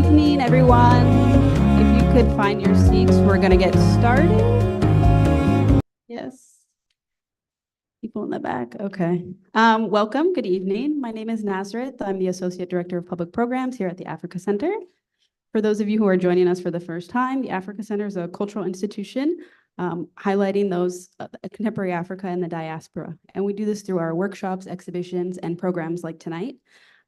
evening, everyone. If you could find your seats, we're going to get started. Yes. People in the back. Okay. Welcome. Good evening. My name is Nazareth. I'm the Associate Director of Public Programs here at the Africa Center. For those of you who are joining us for the first time, the Africa Center is a cultural institution highlighting those contemporary Africa and the diaspora. And we do this through our workshops, exhibitions, and programs like tonight.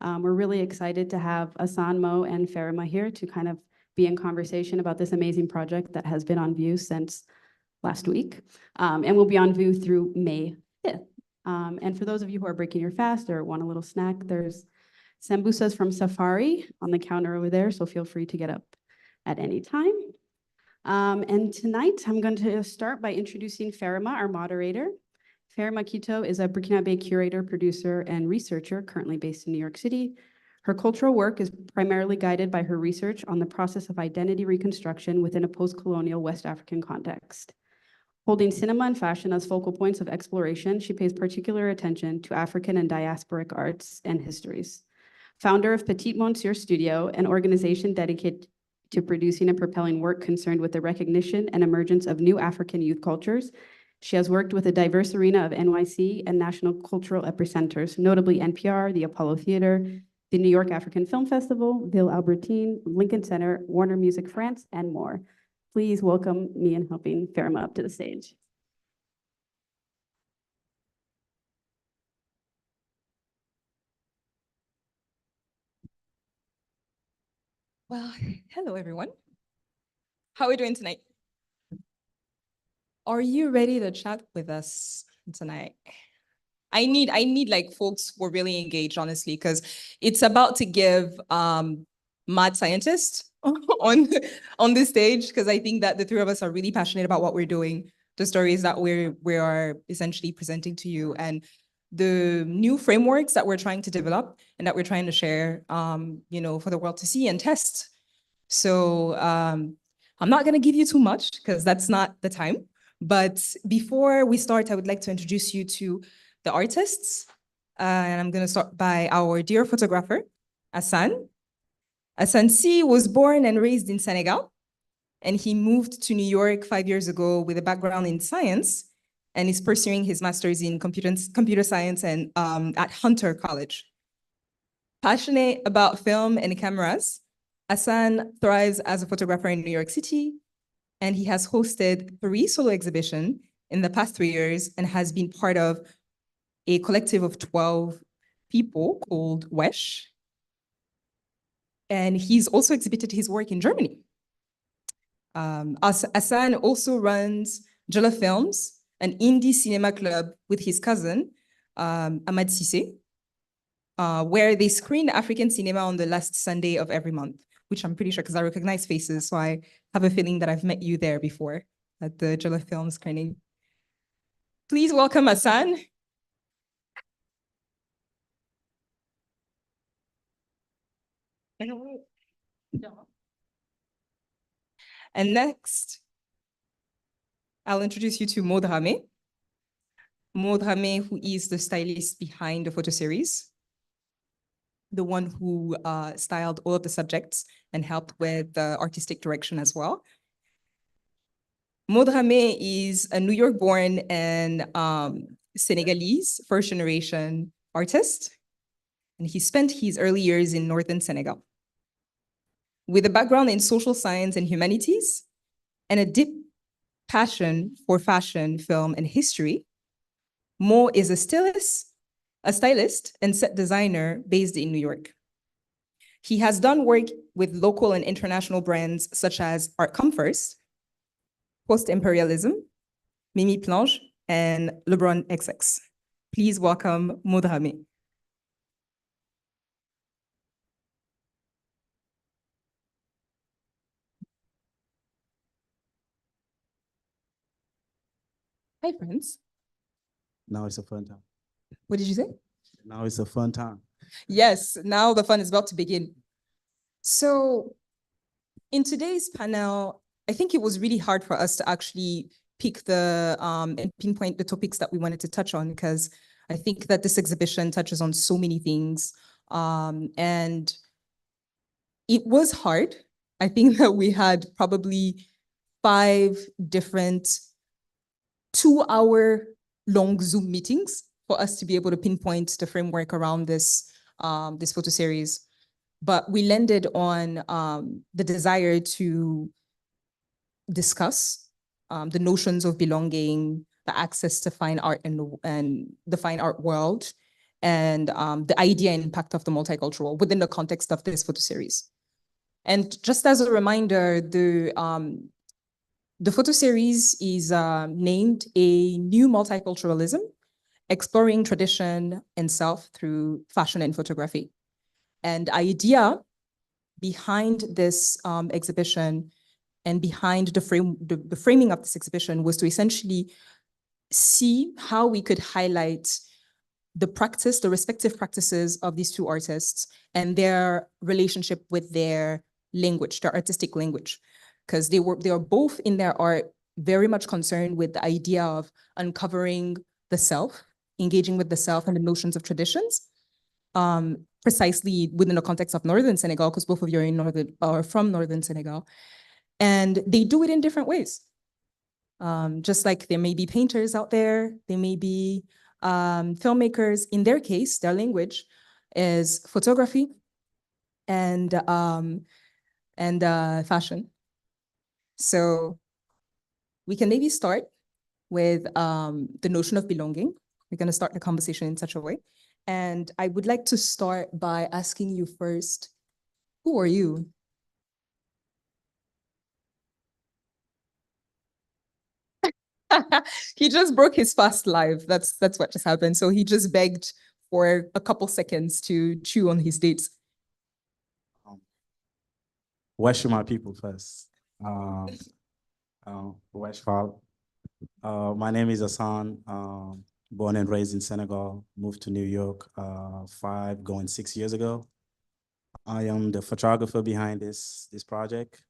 We're really excited to have Assane, Mo, and Farima here to kind of be in conversation about this amazing project that has been on view since last week and will be on view through May 5th. And for those of you who are breaking your fast or want a little snack, there's sambusas from Safari on the counter over there, so feel free to get up at any time. And tonight, I'm going to start by introducing Farima, our moderator. Farima Kito is a Burkinabe curator, producer, and researcher currently based in New York City. Her cultural work is primarily guided by her research on the process of identity reconstruction within a post-colonial West African context. Holding cinema and fashion as focal points of exploration, she pays particular attention to African and diasporic arts and histories. Founder of Petit Monsieur Studio, an organization dedicated to producing and propelling work concerned with the recognition and emergence of new African youth cultures, she has worked with a diverse arena of NYC and national cultural epicenters, notably NPR, the Apollo Theater, the New York African Film Festival, Ville Albertine, Lincoln Center, Warner Music France, and more. Please welcome me in helping Farima up to the stage. Well, hello, everyone. How are we doing tonight? Are you ready to chat with us tonight? I need like folks who are really engaged, honestly, because it's about to give mad scientists on this stage, because I think that the three of us are really passionate about what we're doing, the stories that we are essentially presenting to you, and the new frameworks that we're trying to develop and that we're trying to share, for the world to see and test. So I'm not going to give you too much because that's not the time. But before we start, I would like to introduce you to the artists. And I'm going to start by our dear photographer, Assane. Assane C was born and raised in Senegal, and he moved to New York 5 years ago with a background in science and is pursuing his master's in computer science and at Hunter College. Passionate about film and cameras, Assane thrives as a photographer in New York City, and he has hosted 3 solo exhibitions in the past 3 years and has been part of a collective of 12 people called WESH. And he's also exhibited his work in Germany. Assane also runs Jala Films, an indie cinema club with his cousin, Ahmad Sissé, where they screen African cinema on the last Sunday of every month, which I'm pretty sure because I recognize faces, so I have a feeling that I've met you there before at the Jala Film screening. Please welcome Assane. And next, I'll introduce you to Mo Dramé. Mo Dramé, who is the stylist behind the photo series, the one who styled all of the subjects and helped with the artistic direction as well. Mo Dramé is a New York-born and Senegalese first-generation artist, and he spent his early years in northern Senegal. With a background in social science and humanities, and a deep passion for fashion, film, and history, Mo is a stylist and set designer based in New York. He has done work with local and international brands such as Art Come First, Post-Imperialism, Mimi Planche, and LeBron XX. Please welcome Mo Dramé. Hi, friends. Now it's a fun time. What did you say? Now it's a fun time. Yes, now the fun is about to begin. So in today's panel, I think it was really hard for us to actually pick and pinpoint the topics that we wanted to touch on, because I think that this exhibition touches on so many things. And it was hard. I think that we had probably 5 different 2-hour long Zoom meetings for us to be able to pinpoint the framework around this, this photo series. But we landed on the desire to discuss the notions of belonging, the access to fine art and the fine art world, and the idea and impact of the multicultural within the context of this photo series. And just as a reminder, the photo series is named A New Multiculturalism, Exploring Tradition and Self Through Fashion and Photography. And the idea behind this exhibition and behind the framing of this exhibition was to essentially see how we could highlight the practice, the respective practices of these two artists and their relationship with their language, their artistic language. Because they are both in their art very much concerned with the idea of uncovering the self, engaging with the self and the notions of traditions, precisely within the context of Northern Senegal, because both of you are from Northern Senegal. And they do it in different ways. Just like there may be painters out there, there may be filmmakers. In their case, their language is photography and fashion. So we can maybe start with the notion of belonging. We're going to start the conversation in such a way. And I would like to start by asking you first, who are you? He just broke his fast live. That's what just happened. So he just begged for a couple seconds to chew on his dates. West my people first. Westfall. My name is Assane, born and raised in Senegal, moved to New York 5 going 6 years ago. I am the photographer behind this project.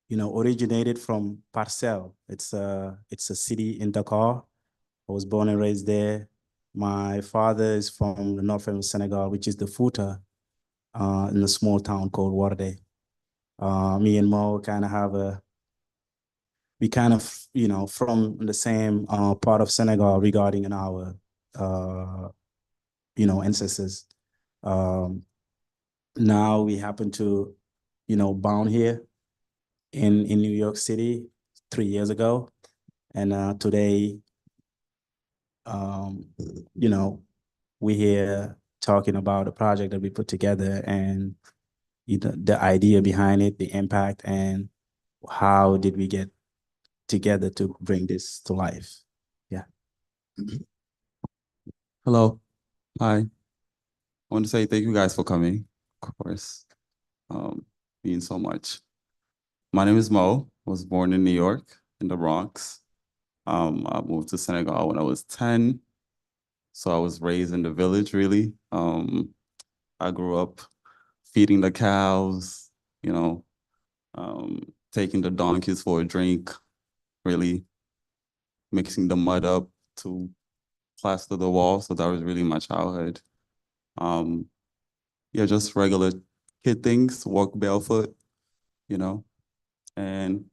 You know, originated from Parcelles. It's a city in Dakar. I was born and raised there. My father is from the north of Senegal, which is the Fouta, in a small town called Warde. Me and Mo kind of have we kind of, you know, from the same part of Senegal regarding our, you know, ancestors. Now we happen to, you know, bound here in New York City 3 years ago. And today, you know, we're here talking about a project that we put together and the idea behind it, the impact, and how did we get together to bring this to life. Yeah. Hello. Hi. I want to say thank you guys for coming, of course, means so much. My name is Mo. I was born in New York, in the Bronx. I moved to Senegal when I was 10. So I was raised in the village, really. I grew up feeding the cows, you know, taking the donkeys for a drink, really mixing the mud up to plaster the wall. So that was really my childhood. Yeah, just regular kid things, walk barefoot, you know. And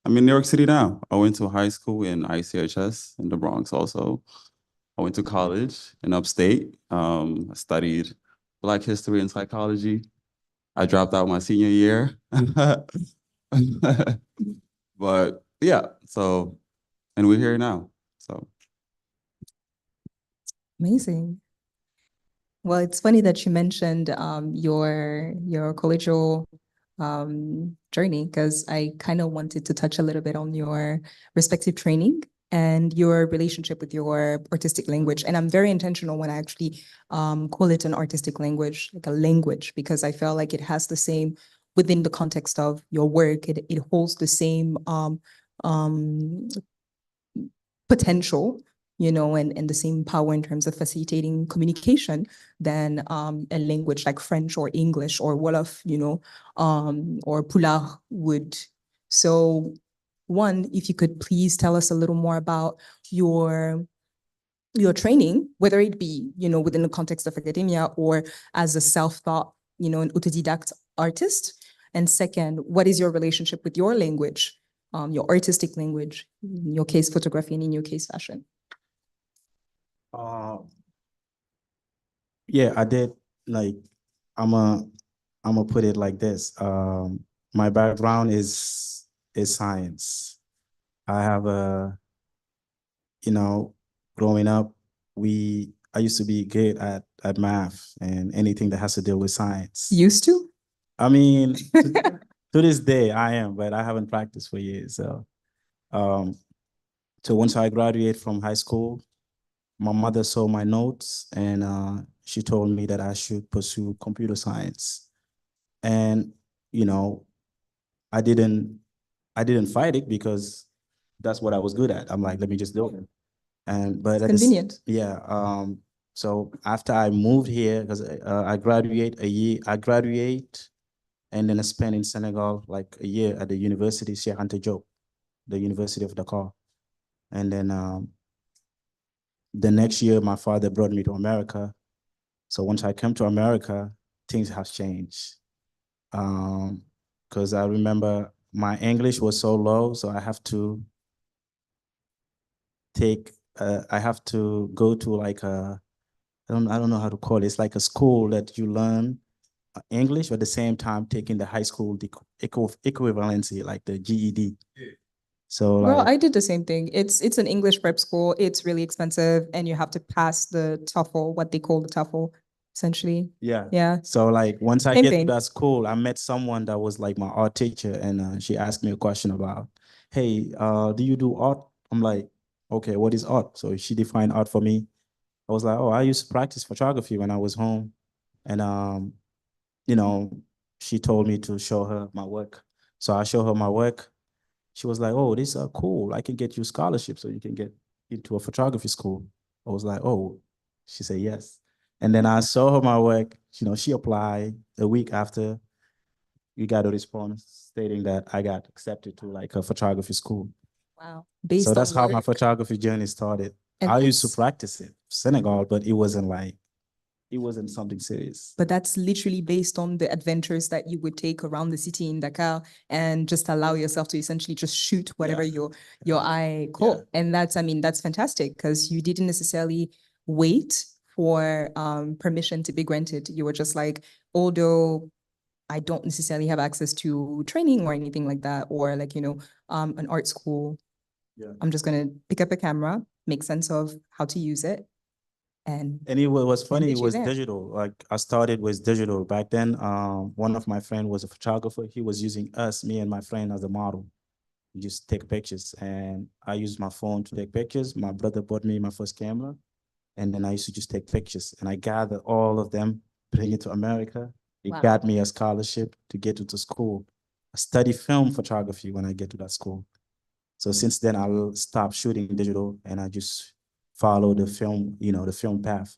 I'm in New York City now. I went to high school in ICHS in the Bronx also. I went to college in upstate. I studied Black history and psychology. I dropped out my senior year. But yeah, so, and we're here now, so. Amazing. Well, it's funny that you mentioned your collegial journey, because I kind of wanted to touch a little bit on your respective training and your relationship with your artistic language. And I'm very intentional when I actually call it an artistic language, like a language, because I feel like it has the same, within the context of your work, it holds the same potential, you know, and the same power in terms of facilitating communication than a language like French or English or Wolof, you know, or Pulaar would. So one, if you could please tell us a little more about your training, whether it be, you know, within the context of academia or as a self-taught an autodidact artist? And second, what is your relationship with your language, your artistic language, in your case, photography, and in your case, fashion? Yeah, I did like I'm a put it like this. My background is science. I have growing up, I used to be good at math and anything that has to deal with science. Used to? I mean, to this day I am, but I haven't practiced for years. So once I graduated from high school, my mother saw my notes and she told me that I should pursue computer science. And, I didn't fight it because that's what I was good at. I'm like, let me just do it. But Convenient. yeah. So after I moved here, because I graduate and then I spent in Senegal like a year at the University Cheikh Anta Diop, the University of Dakar. And then the next year, my father brought me to America. So once I came to America, things have changed. Because I remember my English was so low, so I have to go to like I don't know how to call it. It's like a school that you learn English, but at the same time taking the high school equivalency, like the GED. So Girl, like, I did the same thing. It's an English prep school. It's really expensive, and you have to pass the TOEFL, what they call the TOEFL, essentially. yeah. Yeah. So like once I Same get thing. to that school, I met someone that was like my art teacher, and she asked me a question about, hey, do you do art? I'm like, okay, what is art? So she defined art for me. I was like, oh, I used to practice photography when I was home. And you know, she told me to show her my work. So I show her my work. She was like, oh, this is cool. I can get you a scholarship so you can get into a photography school. I was like, oh, she said yes. And then I saw her my work. She applied. A week after, we got a response stating that I got accepted to like a photography school. Wow. So Based that's on how my work. photography journey started. And I used to that's- practice it, Senegal, but it wasn't something serious. But that's literally based on the adventures that you would take around the city in Dakar and just allow yourself to essentially just shoot whatever your eye caught. Yeah. And that's fantastic because you didn't necessarily wait for permission to be granted. You were just like, although I don't necessarily have access to training or anything like that, or like, an art school, Yeah. I'm just gonna pick up a camera, make sense of how to use it. And it was funny, get it you was there. digital. Like I started with digital. Back then, one of my friends was a photographer. He was using me and my friend as a model. We just take pictures. And I used my phone to take pictures. My brother bought me my first camera. And then I used to just take pictures. And I gathered all of them, bring it to America. It Wow. got me a scholarship to get into school. I study film photography when I get to that school. So since then, I'll stop shooting digital and I just follow the film path.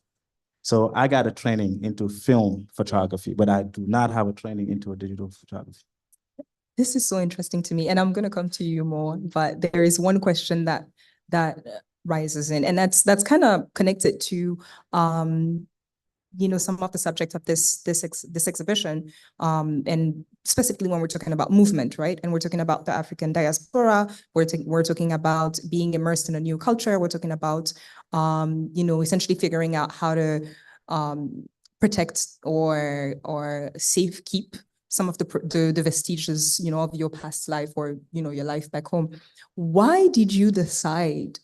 So I got a training into film photography, but I do not have a training into a digital photography. This is so interesting to me, and I'm going to come to you more, but there is one question that rises in, and that's kind of connected to some of the subjects of this exhibition, and specifically when we're talking about movement, right? And we're talking about the African diaspora. We're talking about being immersed in a new culture. We're talking about essentially figuring out how to protect or safe keep some of the vestiges, of your past life or your life back home. Why did you decide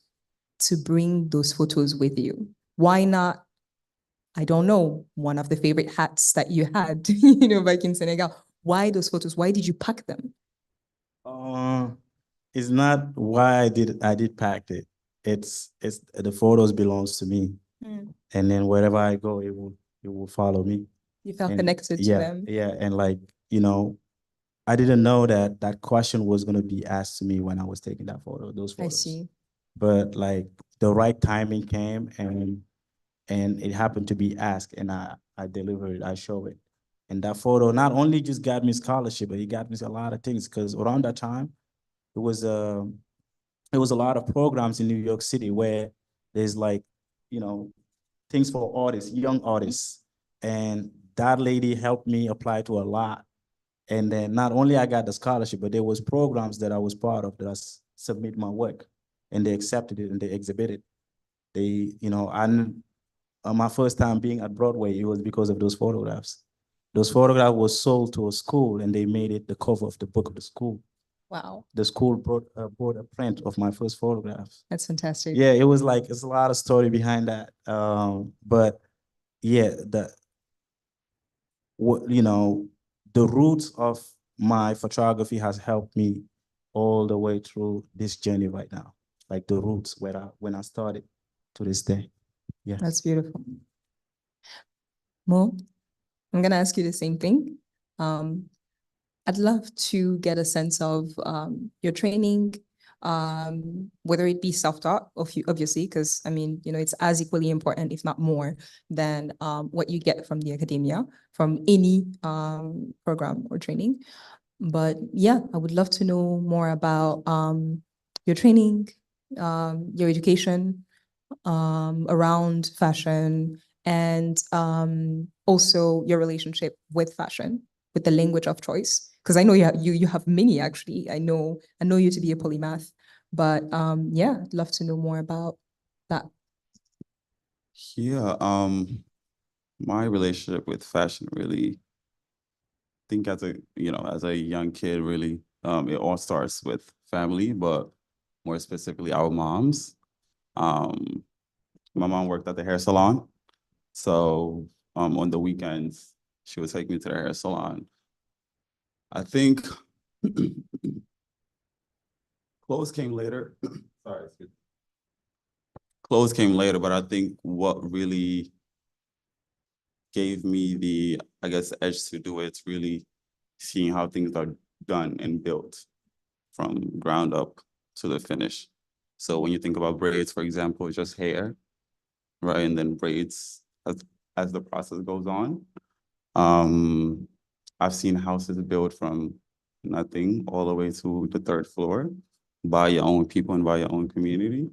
to bring those photos with you? Why not, I don't know, one of the favorite hats that you had, back in Senegal? Why those photos? Why did you pack them? It's not why I did pack it. It's the photos belongs to me. And then wherever I go, it will follow me. You felt And connected to yeah, them. yeah. And like, I didn't know that question was going to be asked to me when I was taking those I photos. see. But like the right timing came and it happened to be asked and I delivered, I show it. And that photo not only just got me scholarship, but it got me a lot of things because around that time, it was a lot of programs in New York City where there's like, things for artists, young artists. And that lady helped me apply to a lot. And then not only I got the scholarship, but there was programs that I was part of that I submit my work, and they accepted it and they exhibited. They, my first time being at Broadway, it was because of those photographs. Those photographs were sold to a school, and they made it the cover of the book of the school. Wow, The school brought a print of my first photographs. that's fantastic. Yeah, it was like, it's a lot of story behind that. But yeah, the roots of my photography has helped me all the way through this journey right now. Like the roots when I started to this day. Yeah. That's beautiful. Mo, I'm gonna ask you the same thing. I'd love to get a sense of your training, whether it be self-taught, obviously, because I mean, it's as equally important, if not more, than what you get from the academia, from any program or training. But yeah, I would love to know more about your training, your education around fashion, and also your relationship with fashion, with the language of choice. Because I know you have many, actually. I know you to be a polymath, but yeah, I'd love to know more about that. Yeah, my relationship with fashion really, I think as a young kid, really, it all starts with family, but more specifically our moms. My mom worked at the hair salon. So on the weekends, she would take me to the hair salon. I think clothes came later. Sorry, excuse me. Clothes came later, but I think what really gave me the, I guess, edge to do it's really seeing how things are done and built from ground up to the finish. So when you think about braids, for example, it's just hair, right? And then braids as the process goes on. I've seen houses built from nothing all the way to the third floor by your own people and by your own community.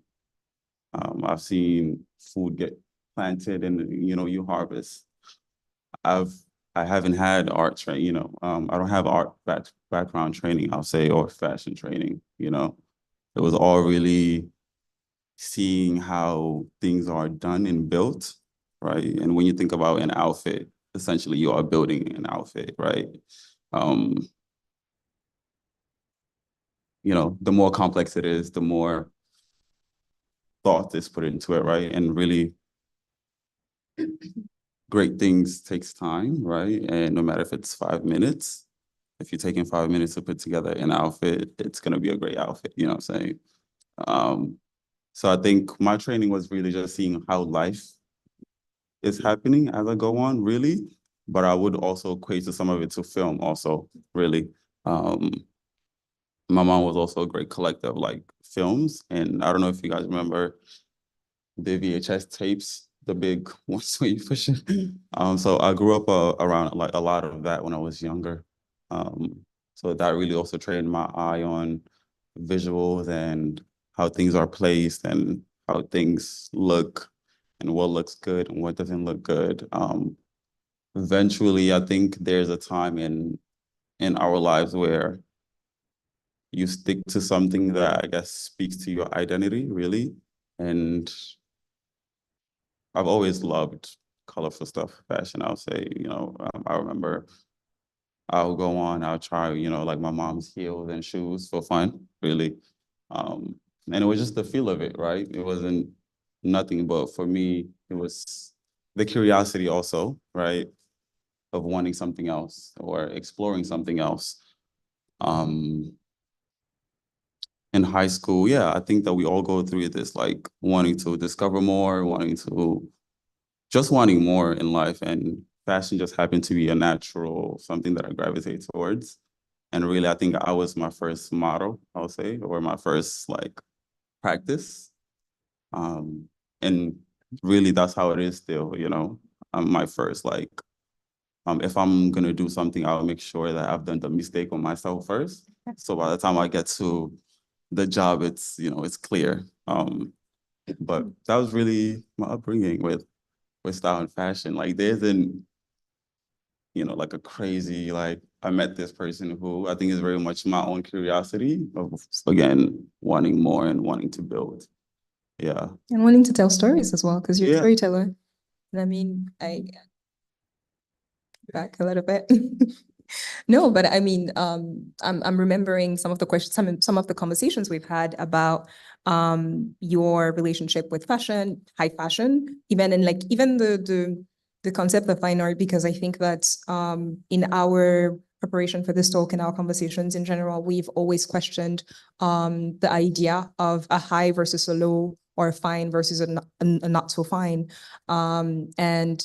I've seen food get planted and you harvest. I haven't had art training, I don't have art background training, I'll say, or fashion training, It was all really seeing how things are done and built, right? And when you think about an outfit, essentially you are building an outfit, right? The more complex it is, the more thought is put into it, right? And really great things takes time, right? And no matter if it's 5 minutes, if you're taking 5 minutes to put together an outfit, it's gonna be a great outfit, you know what I'm saying? So I think my training was really just seeing how life is happening as I go on, really. But I would also equate to some of it to film also, really. My mom was also a great collector of like films. And I don't know if you guys remember the VHS tapes, the big ones where you push it. So I grew up around like a lot of that when I was younger. So that really also trained my eye on visuals and how things are placed and how things look and what looks good and what doesn't look good. Eventually, I think there's a time in our lives where you stick to something that I guess speaks to your identity, really. And I've always loved colorful stuff, fashion, I'll say, I remember I'll go on, I'll try, like my mom's heels and shoes for fun, really. And it was just the feel of it, right? It wasn't nothing, but for me, it was the curiosity also, right? Of wanting something else or exploring something else. In high school, yeah, I think that we all go through this, like wanting to discover more, just wanting more in life. And fashion just happened to be a natural, something that I gravitate towards. And really, I think I was my first model, I'll say, or my first like practice. And really that's how it is still, I'm my first, like, if I'm gonna do something, I'll make sure that I've done the mistake on myself first. So by the time I get to the job, it's, it's clear. But that was really my upbringing with style and fashion. Like like a crazy, like I met this person who I think is very much my own curiosity of, again, wanting more and wanting to build. Yeah. And wanting to tell stories as well, because you're a Yeah. storyteller. And I mean, I back a little bit. No, but I mean, I'm remembering some of the questions, some of the conversations we've had about your relationship with fashion, high fashion, even and like even the concept of fine art, because I think that in our preparation for this talk and our conversations in general, we've always questioned the idea of a high versus a low or a fine versus a not so fine. And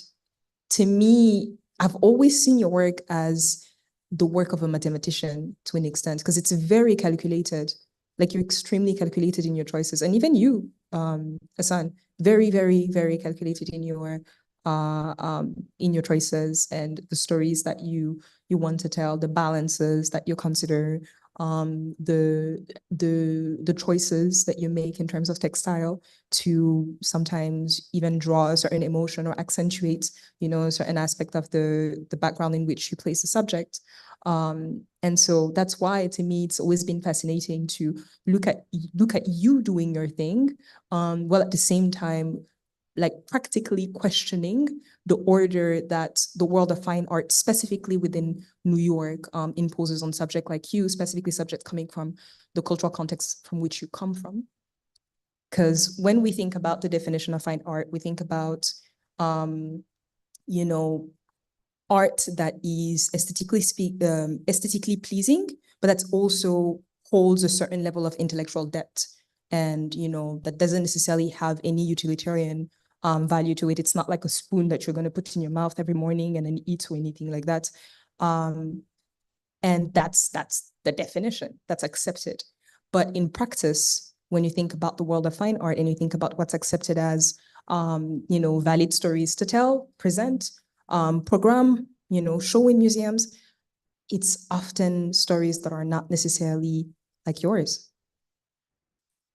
to me, I've always seen your work as the work of a mathematician to an extent, because it's very calculated. Like you're extremely calculated in your choices. And even you, Assane, very, very, very calculated in your choices and the stories that you want to tell, the balances that you consider, the choices that you make in terms of textile to sometimes even draw a certain emotion or accentuate, a certain aspect of the background in which you place the subject. And so that's why, to me, it's always been fascinating to look at you doing your thing, while at the same time, like practically questioning the order that the world of fine art, specifically within New York, imposes on subjects like you, specifically subjects coming from the cultural context from which you come from. Because when we think about the definition of fine art, we think about, art that is aesthetically pleasing, but that's also holds a certain level of intellectual depth. And, that doesn't necessarily have any utilitarian value to it. It's not like a spoon that you're going to put in your mouth every morning and then eat or anything like that. And that's the definition that's accepted. But in practice, when you think about the world of fine art and you think about what's accepted as, valid stories to tell, present, program, show in museums, it's often stories that are not necessarily like yours.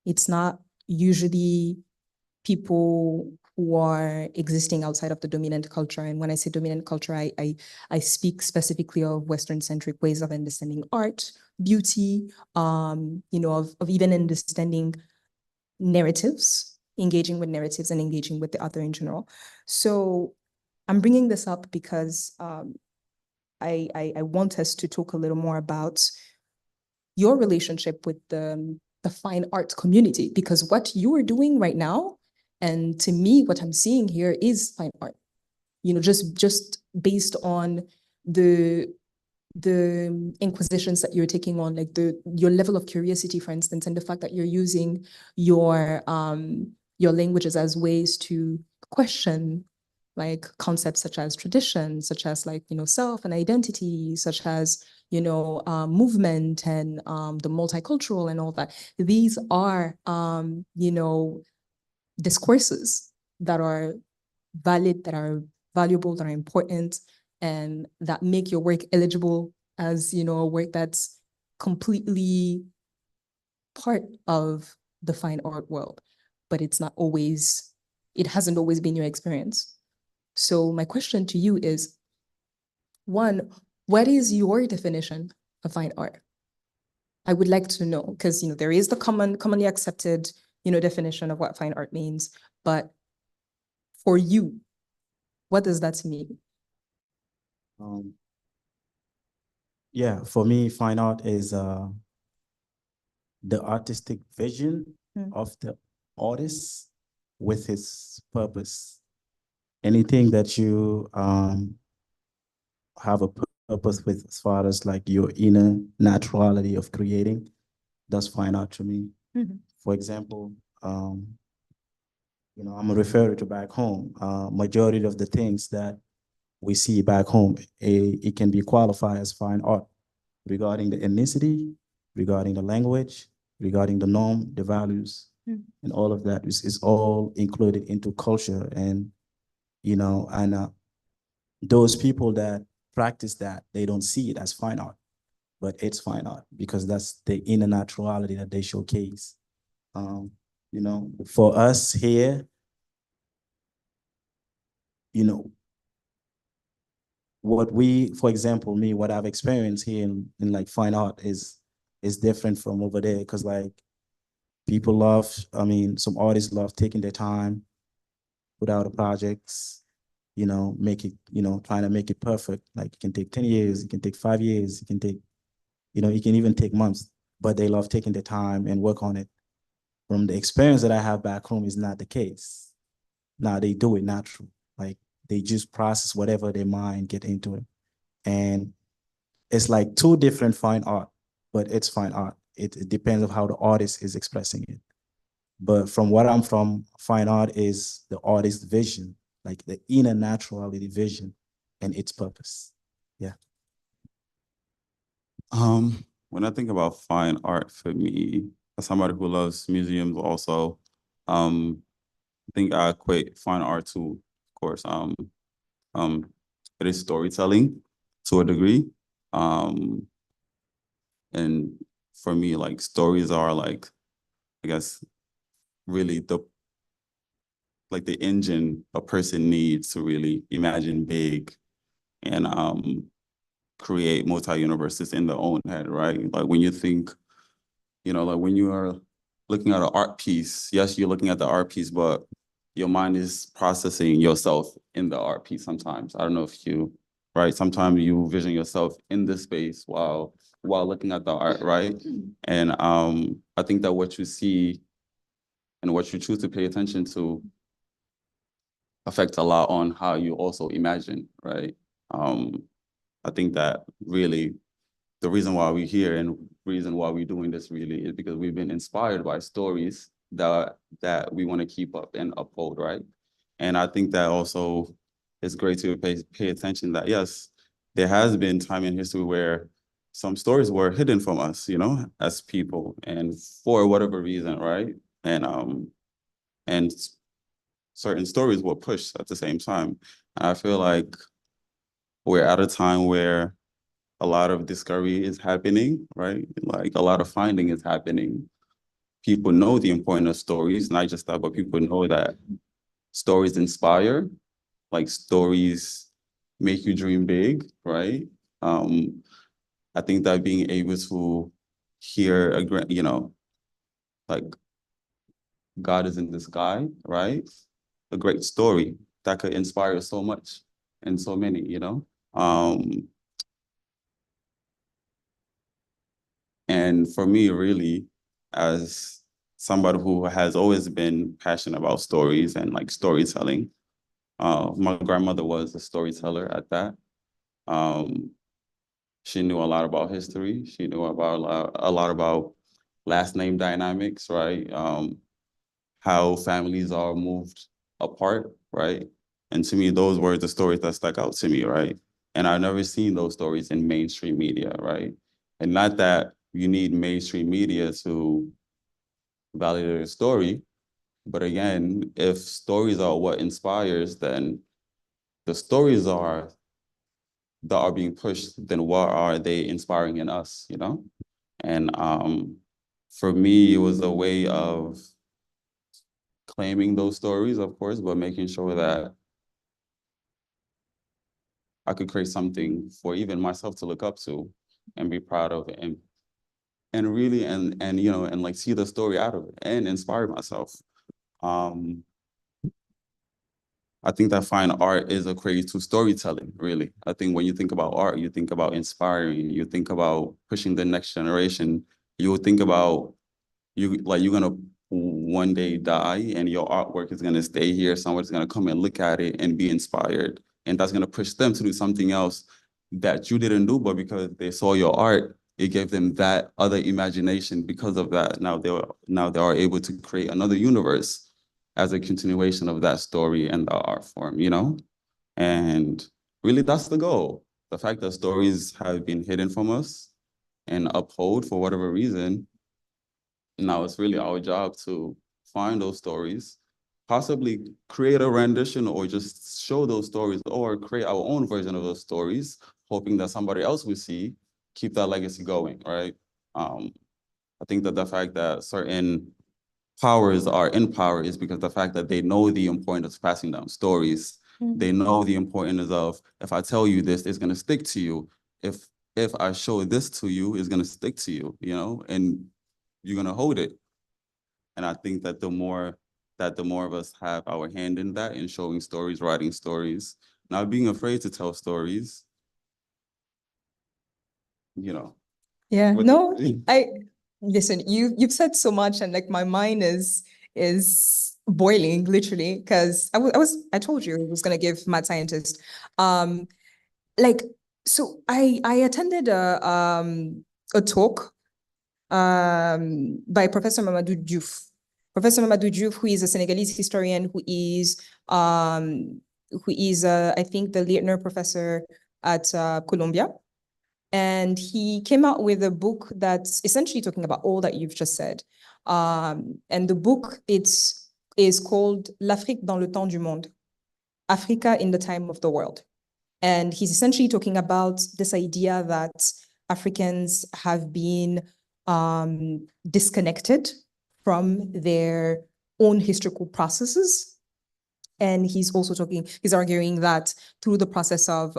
It's not usually people who are existing outside of the dominant culture. And when I say dominant culture, I speak specifically of Western-centric ways of understanding art, beauty, of even understanding narratives, engaging with narratives and engaging with the other in general. So I'm bringing this up because I want us to talk a little more about your relationship with the fine arts community, because what you are doing right now, and to me, what I'm seeing here is fine art. Just based on the inquisitions that you're taking on, like your level of curiosity, for instance, and the fact that you're using your languages as ways to question like concepts such as tradition, such as like, self and identity, such as, movement and the multicultural and all that. These are, discourses that are valid, that are valuable, that are important, and that make your work eligible as, a work that's completely part of the fine art world. But it hasn't always been your experience. So my question to you is, one, what is your definition of fine art? I would like to know, because there is the commonly accepted, definition of what fine art means, but for you, what does that mean? Yeah, for me, fine art is the artistic vision of the artist with his purpose. Anything that you have a purpose with, as far as like your inner naturality of creating, that's fine art to me. For example, I'm referring to back home. Majority of the things that we see back home, it can be qualified as fine art regarding the ethnicity, regarding the language, regarding the norm, the values, and all of that is all included into culture. And, those people that practice that, they don't see it as fine art, but it's fine art because that's the inner naturality that they showcase. For us here, for example, me, what I've experienced here in like fine art is different from over there. Cause like people love, I mean, some artists love taking their time, put out the projects, make it, trying to make it perfect. Like it can take 10 years, it can take 5 years, it can take, it can even take months, but they love taking their time and work on it. From the experience that I have back home is not the case. Now they do it natural. Like they just process whatever their mind get into it. And it's like two different fine art, but it's fine art. It depends on how the artist is expressing it. But from what I'm from, fine art is the artist's vision, like the inner naturality vision and its purpose. Yeah. When I think about fine art for me, as somebody who loves museums also, I think I equate fine art to, of course, it is storytelling to a degree. And for me, like stories are like, I guess, really the engine a person needs to really imagine big and create multi-universes in their own head, right? Like when you think, like when you are looking at an art piece, yes, you're looking at the art piece, but your mind is processing yourself in the art piece sometimes. I don't know if right? Sometimes you vision yourself in the space while looking at the art, right? And I think that what you see and what you choose to pay attention to affects a lot on how you also imagine, right? I think that really the reason why we're here and reason why we're doing this really is because we've been inspired by stories that we want to keep up and uphold, right? And I think that also it's great to pay attention that, yes, there has been time in history where some stories were hidden from us, as people, and for whatever reason, right? And certain stories were pushed at the same time. And I feel like we're at a time where a lot of discovery is happening, right? Like a lot of finding is happening. People know the importance of stories, not just that, but people know that stories inspire, like stories make you dream big, right? I think that being able to hear like God is in the sky, right? A great story that could inspire so much and so many, And for me, really, as somebody who has always been passionate about stories and like storytelling, my grandmother was a storyteller at that. She knew a lot about history. She knew about a lot about last name dynamics, right? How families are moved apart, right? And to me, those were the stories that stuck out to me, right? And I've never seen those stories in mainstream media, right? And not that you need mainstream media to validate a story, but again, if stories are what inspires, then the stories are that are being pushed, then what are they inspiring in us, And for me, it was a way of claiming those stories, of course, but making sure that I could create something for even myself to look up to and be proud of and really and like see the story out of it and inspire myself. I think that fine art is a creative to storytelling, really. I think when you think about art, you think about inspiring, you think about pushing the next generation, you think about you're gonna one day die and your artwork is gonna stay here. Someone's gonna come and look at it and be inspired. And that's gonna push them to do something else that you didn't do, but because they saw your art, it gave them that other imagination because of that. Now they are able to create another universe as a continuation of that story and the art form, And really that's the goal. The fact that stories have been hidden from us and upheld for whatever reason, now it's really our job to find those stories, possibly create a rendition or just show those stories or create our own version of those stories, hoping that somebody else will see, keep that legacy going, right? I think that the fact that certain powers are in power is because the fact that they know the importance of passing down stories They know the importance of, if I tell you this, it's gonna stick to you. If I show this to you, it's gonna stick to you, you know, and you're gonna hold it. And I think that the more of us have our hand in that, in showing stories, writing stories, not being afraid to tell stories, you know. Yeah, What- no, listen, you've said so much, and like my mind is boiling literally, because I told you I was gonna give mad scientist. Like, so I attended a talk by Professor Mamadou Diouf. Professor Mamadou Diouf, who is a Senegalese historian, who is I think the Leitner professor at Columbia. And he came out with a book that's essentially talking about all that you've just said. And the book is called L'Afrique dans le temps du monde, Africa in the time of the world. And he's essentially talking about this idea that Africans have been disconnected from their own historical processes. And he's arguing that through the process of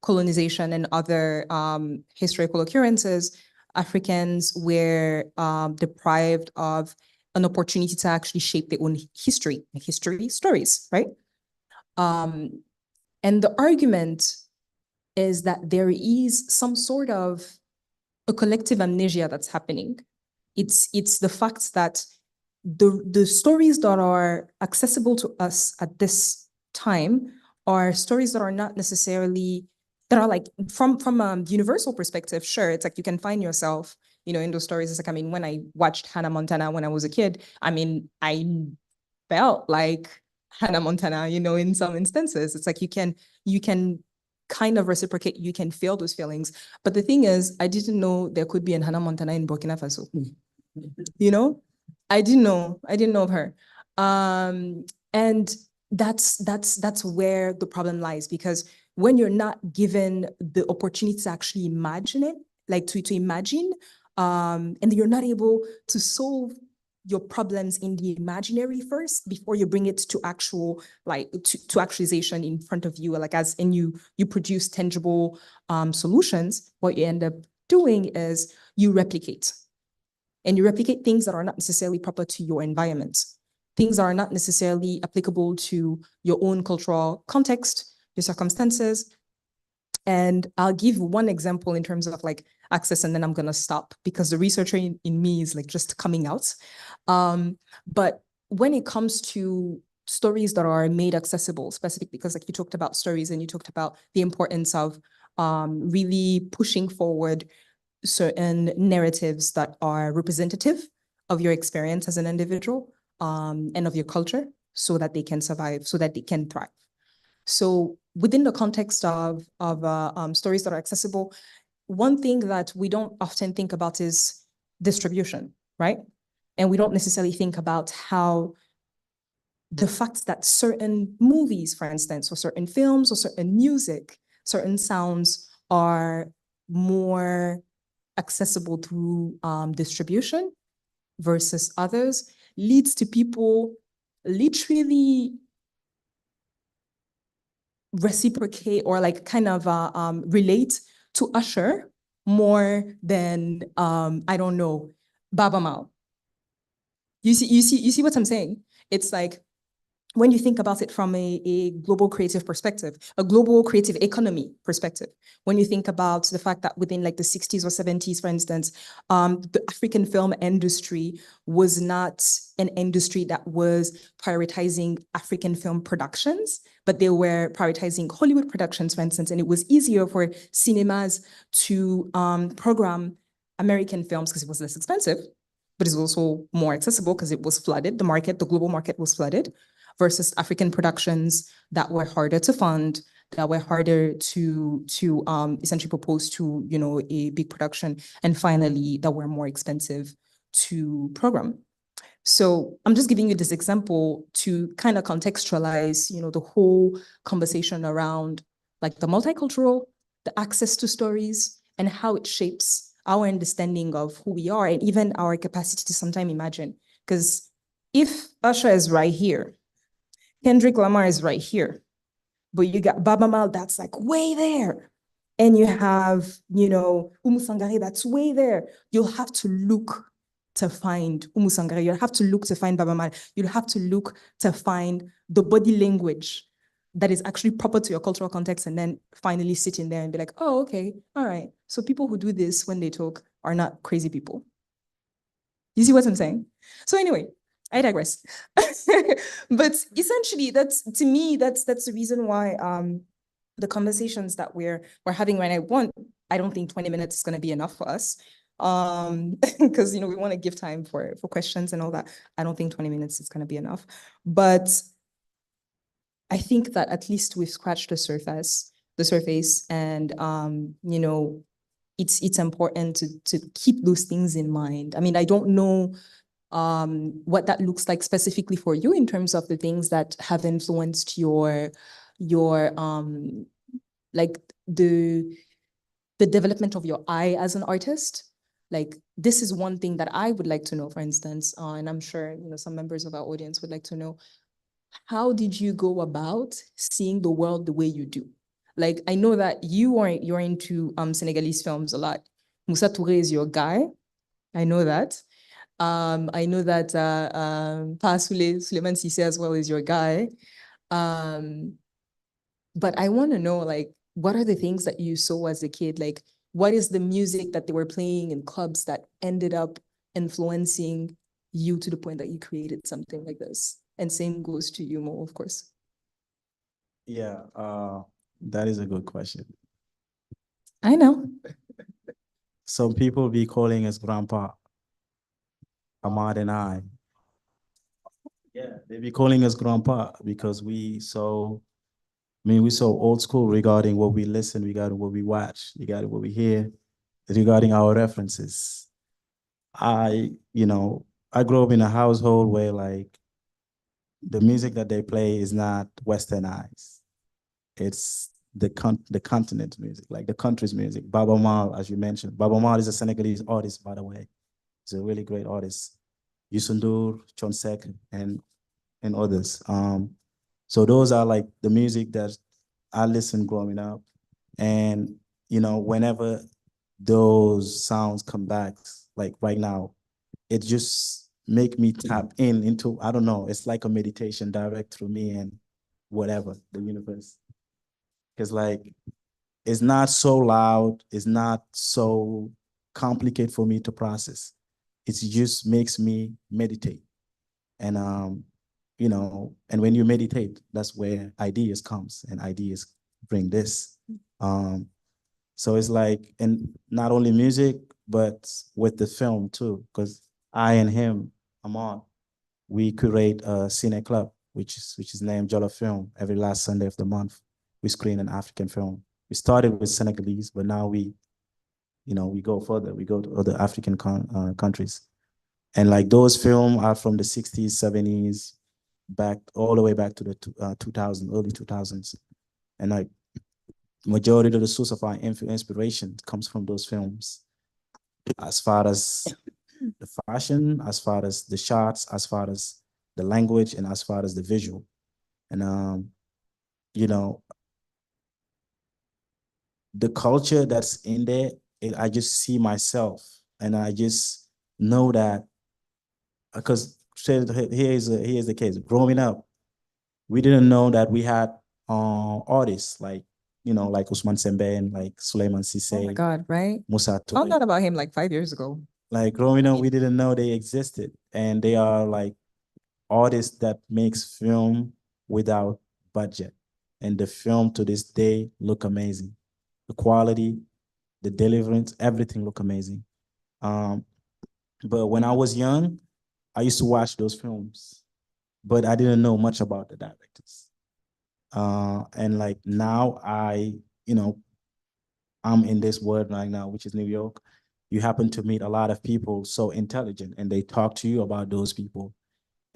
colonization and other historical occurrences, Africans were deprived of an opportunity to actually shape their own history stories, right? And the argument is that there is some sort of a collective amnesia that's happening. It's the fact that the stories that are accessible to us at this time are stories that are not necessarily, that are like from a universal perspective. Sure, it's like you can find yourself, you know, in those stories. It's like, I mean, when I watched Hannah Montana when I was a kid, I mean, I felt like Hannah Montana, you know, in some instances. It's like you can kind of reciprocate, you can feel those feelings. But the thing is, I didn't know there could be an Hannah Montana in Burkina Faso. You know, I didn't know of her. And that's where the problem lies, because when you're not given the opportunity to actually imagine it, like to imagine, and you're not able to solve your problems in the imaginary first before you bring it to actual, like to actualization in front of you, like as in you produce tangible solutions, what you end up doing is you replicate. And you replicate things that are not necessarily proper to your environment. Things that are not necessarily applicable to your own cultural context, your circumstances. And I'll give one example in terms of like access, and then I'm gonna stop because the researcher in me is like just coming out. But when it comes to stories that are made accessible, specifically because like you talked about stories and you talked about the importance of really pushing forward certain narratives that are representative of your experience as an individual and of your culture, so that they can survive, so that they can thrive. So within the context of stories that are accessible, one thing that we don't often think about is distribution, right? And we don't necessarily think about how the fact that certain movies, for instance, or certain films, or certain music, certain sounds are more accessible through distribution versus others leads to people literally reciprocate or like kind of relate to Usher more than I don't know, Baba Mal. You see what I'm saying? It's like when you think about it from a global creative perspective, a global creative economy perspective, when you think about the fact that within like the 60s or 70s, for instance, the African film industry was not an industry that was prioritizing African film productions, but they were prioritizing Hollywood productions, for instance, and it was easier for cinemas to program American films because it was less expensive, but it's also more accessible because it was flooded. The global market was flooded, versus African productions that were harder to fund, that were harder to essentially propose to, you know, a big production, and finally that were more expensive to program. So I'm just giving you this example to kind of contextualize, you know, the whole conversation around like the multicultural, the access to stories, and how it shapes our understanding of who we are and even our capacity to sometimes imagine. Because if Usher is right here, Kendrick Lamar is right here, but you got Baba Mal that's like way there. And you have, Umu Sangare that's way there. You'll have to look to find Umu Sangare. You'll have to look to find Baba Mal. You'll have to look to find the body language that is actually proper to your cultural context, and then finally sit in there and be like, oh, okay, all right. So people who do this when they talk are not crazy people. You see what I'm saying? So anyway, I digress. But essentially, to me, that's the reason why the conversations that we're having right now, I don't think 20 minutes is going to be enough for us. Because we want to give time for questions and all that. I don't think 20 minutes is going to be enough. But I think that at least we've scratched the surface, and it's important to keep those things in mind. I mean, I don't know what that looks like specifically for you in terms of the things that have influenced your like the development of your eye as an artist. Like, this is one thing that I would like to know, for instance, and I'm sure some members of our audience would like to know, how did you go about seeing the world the way you do? Like, I know that you're into Senegalese films a lot. Moussa Touré is your guy. I know that. I know that Pa Suleiman Cissé as well is your guy. But I want to know, like, what are the things that you saw as a kid? Like, what is the music that they were playing in clubs that ended up influencing you to the point that you created something like this? And same goes to you, Mo, of course. Yeah, that is a good question. I know. Some people be calling us grandpa, Ahmad and I. Yeah, they be calling us grandpa because we so old school regarding what we listen, regarding what we watch, regarding what we hear, regarding our references. I grew up in a household where like the music that they play is not westernized. It's the continent music, like the country's music. Baba Mal, as you mentioned. Baba Mal is a Senegalese artist, by the way. He's a really great artist. Youssou N'Dour, Chonsek, and others. So those are like the music that I listened growing up. And, whenever those sounds come back, like right now, it just make me tap into, I don't know, it's like a meditation direct through me and whatever, the universe. Because like, it's not so loud, it's not so complicated for me to process. It just makes me meditate. And and when you meditate, that's where ideas comes, and ideas bring this. So it's like, and not only music, but with the film too, because I and him, Amon, we curate a cine club, which is named Jollof Film. Every last Sunday of the month, we screen an African film. We started with Senegalese, but now we go further. We go to other African countries. And like those films are from the 60s, 70s, back all the way back to the 2000, early 2000s. And like majority of the source of our inspiration comes from those films. As far as the fashion, as far as the shots, as far as the language, and as far as the visual. And the culture that's in there, I just see myself, and I just know that, because here's the case. Growing up, we didn't know that we had artists like Usman Sembe and like Suleiman Cisse. Oh my God, right? Moussa Touré. Found out about him like 5 years ago. Like growing up, we didn't know they existed, and they are like artists that makes film without budget, and the film to this day look amazing. The quality, the deliverance, everything look amazing. But when I was young, I used to watch those films, but I didn't know much about the directors. And like now I'm in this world right now, which is New York. You happen to meet a lot of people so intelligent, and they talk to you about those people.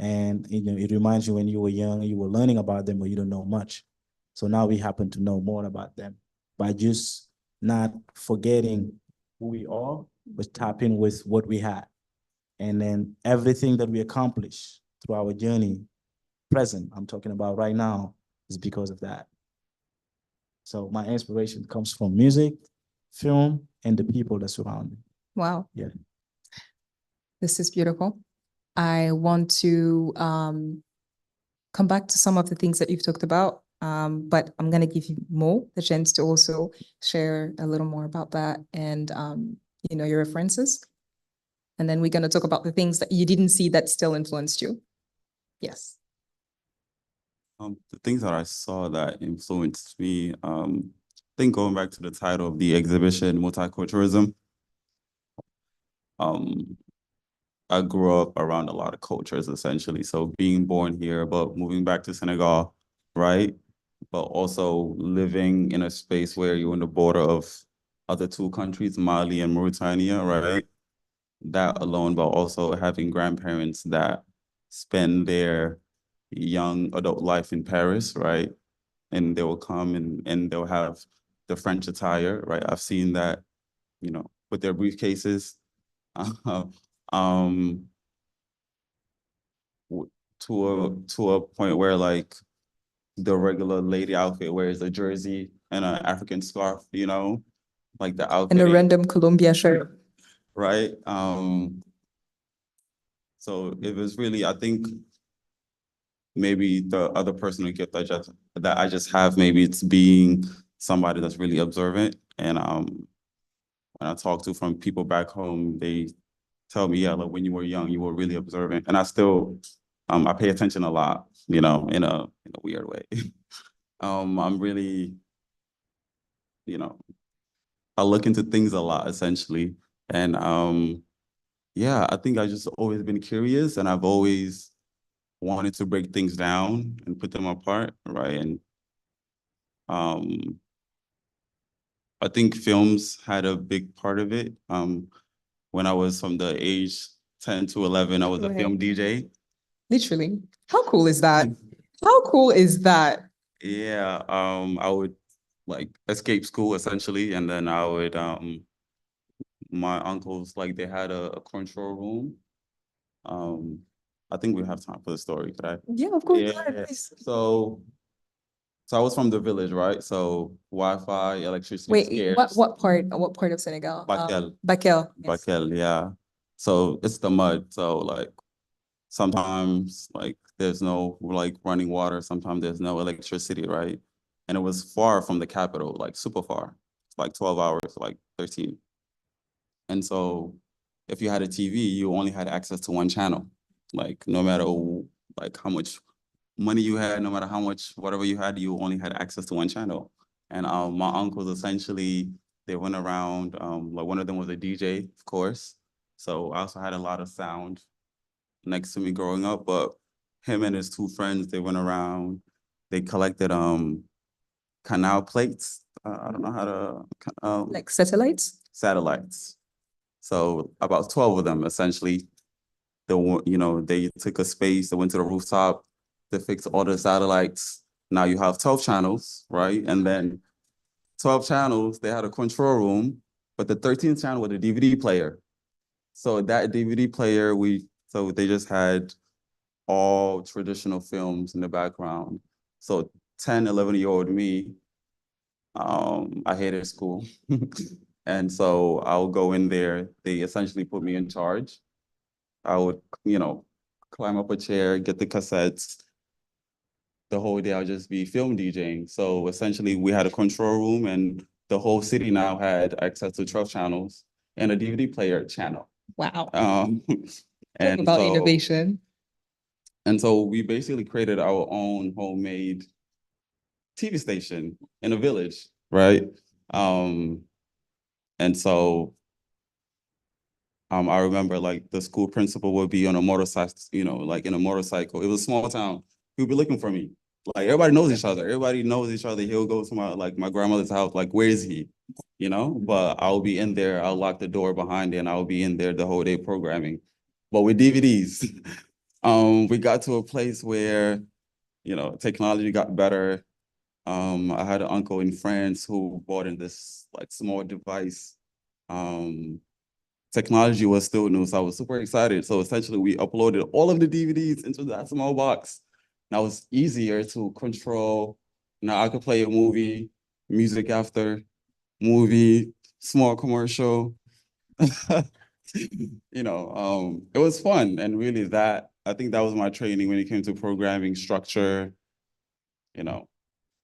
And it reminds you when you were young, you were learning about them, but you don't know much. So now we happen to know more about them by just not forgetting who we are, but tapping with what we had. And then everything that we accomplish through our journey present, I'm talking about right now, is because of that. So my inspiration comes from music, film, and the people that surround me. Wow. Yeah. This is beautiful. I want to come back to some of the things that you've talked about, but I'm going to give you Mo the chance to also share a little more about that and, you know, your references. And then we're going to talk about the things that you didn't see that still influenced you. Yes. The things that I saw that influenced me, I think going back to the title of the exhibition, Multiculturalism, I grew up around a lot of cultures essentially. So being born here, but moving back to Senegal, right? But also living in a space where you're on the border of other two countries, Mali and Mauritania, right? That alone, but also having grandparents that spend their young adult life in Paris, right? And they will come and they'll have the French attire, right? I've seen that, you know, with their briefcases. To a point where like the regular lady outfit wears a jersey and an African scarf, you know, like the outfit. And a random Colombia shirt. Right. So it was really, I think maybe the other personal gift that I just have, maybe it's being somebody that's really observant. And when I talk to from people back home, they tell me, yeah, like when you were young, you were really observant. And I still, I pay attention a lot, you know, in a weird way. I'm really, you know, I look into things a lot essentially. And yeah, I think I've just always been curious and I've always wanted to break things down and put them apart, right? And I think films had a big part of it. When I was from the age 10 to 11, I was a film DJ. Literally. How cool is that? How cool is that? Yeah, I would like escape school essentially, and then I would my uncles, like they had a control room. I think we have time for the story, could I? Yeah, of course. Yeah. So I was from the village, right? So Wi-Fi, electricity was Wait, scarce. what part of Senegal? Bakel. Bakel. Yes. Bakel, yeah. So it's the mud. So like sometimes like there's no like running water, sometimes there's no electricity, right? And it was far from the capital, like super far. It's like 12 hours, like 13. And so if you had a TV, you only had access to one channel. Like no matter like how much money you had, no matter how much whatever you had, you only had access to one channel. And my uncles essentially, they went around, like one of them was a DJ, of course. So I also had a lot of sound next to me growing up, but him and his two friends, they went around, they collected canal plates. I don't know how to Like satellites? satellites. So about 12 of them essentially. They took a space, they went to the rooftop, they fixed all the satellites. Now you have 12 channels, right? And then 12 channels, they had a control room, but the 13th channel was a DVD player. So that DVD player, so they just had all traditional films in the background. So 10, 11-year-old me, I hated school. And so I'll go in there, they essentially put me in charge. I would, climb up a chair, get the cassettes. The whole day I'll just be film DJing. So essentially we had a control room and the whole city now had access to 12 channels and a DVD player channel. Wow. And about so, innovation. And so we basically created our own homemade TV station in a village, right? And so I remember like the school principal would be on a motorcycle, like in a motorcycle. It was a small town. He would be looking for me. Like everybody knows each other. Everybody knows each other. He'll go to my grandmother's house. Like, where is he? But I'll be in there. I'll lock the door behind it and I'll be in there the whole day programming. But with DVDs, we got to a place where, technology got better. I had an uncle in France who bought in this like small device. Technology was still new, so I was super excited. So essentially we uploaded all of the DVDs into that small box. Now it's easier to control. Now I could play a movie, music after movie, small commercial. It was fun. And really I think that was my training when it came to programming structure,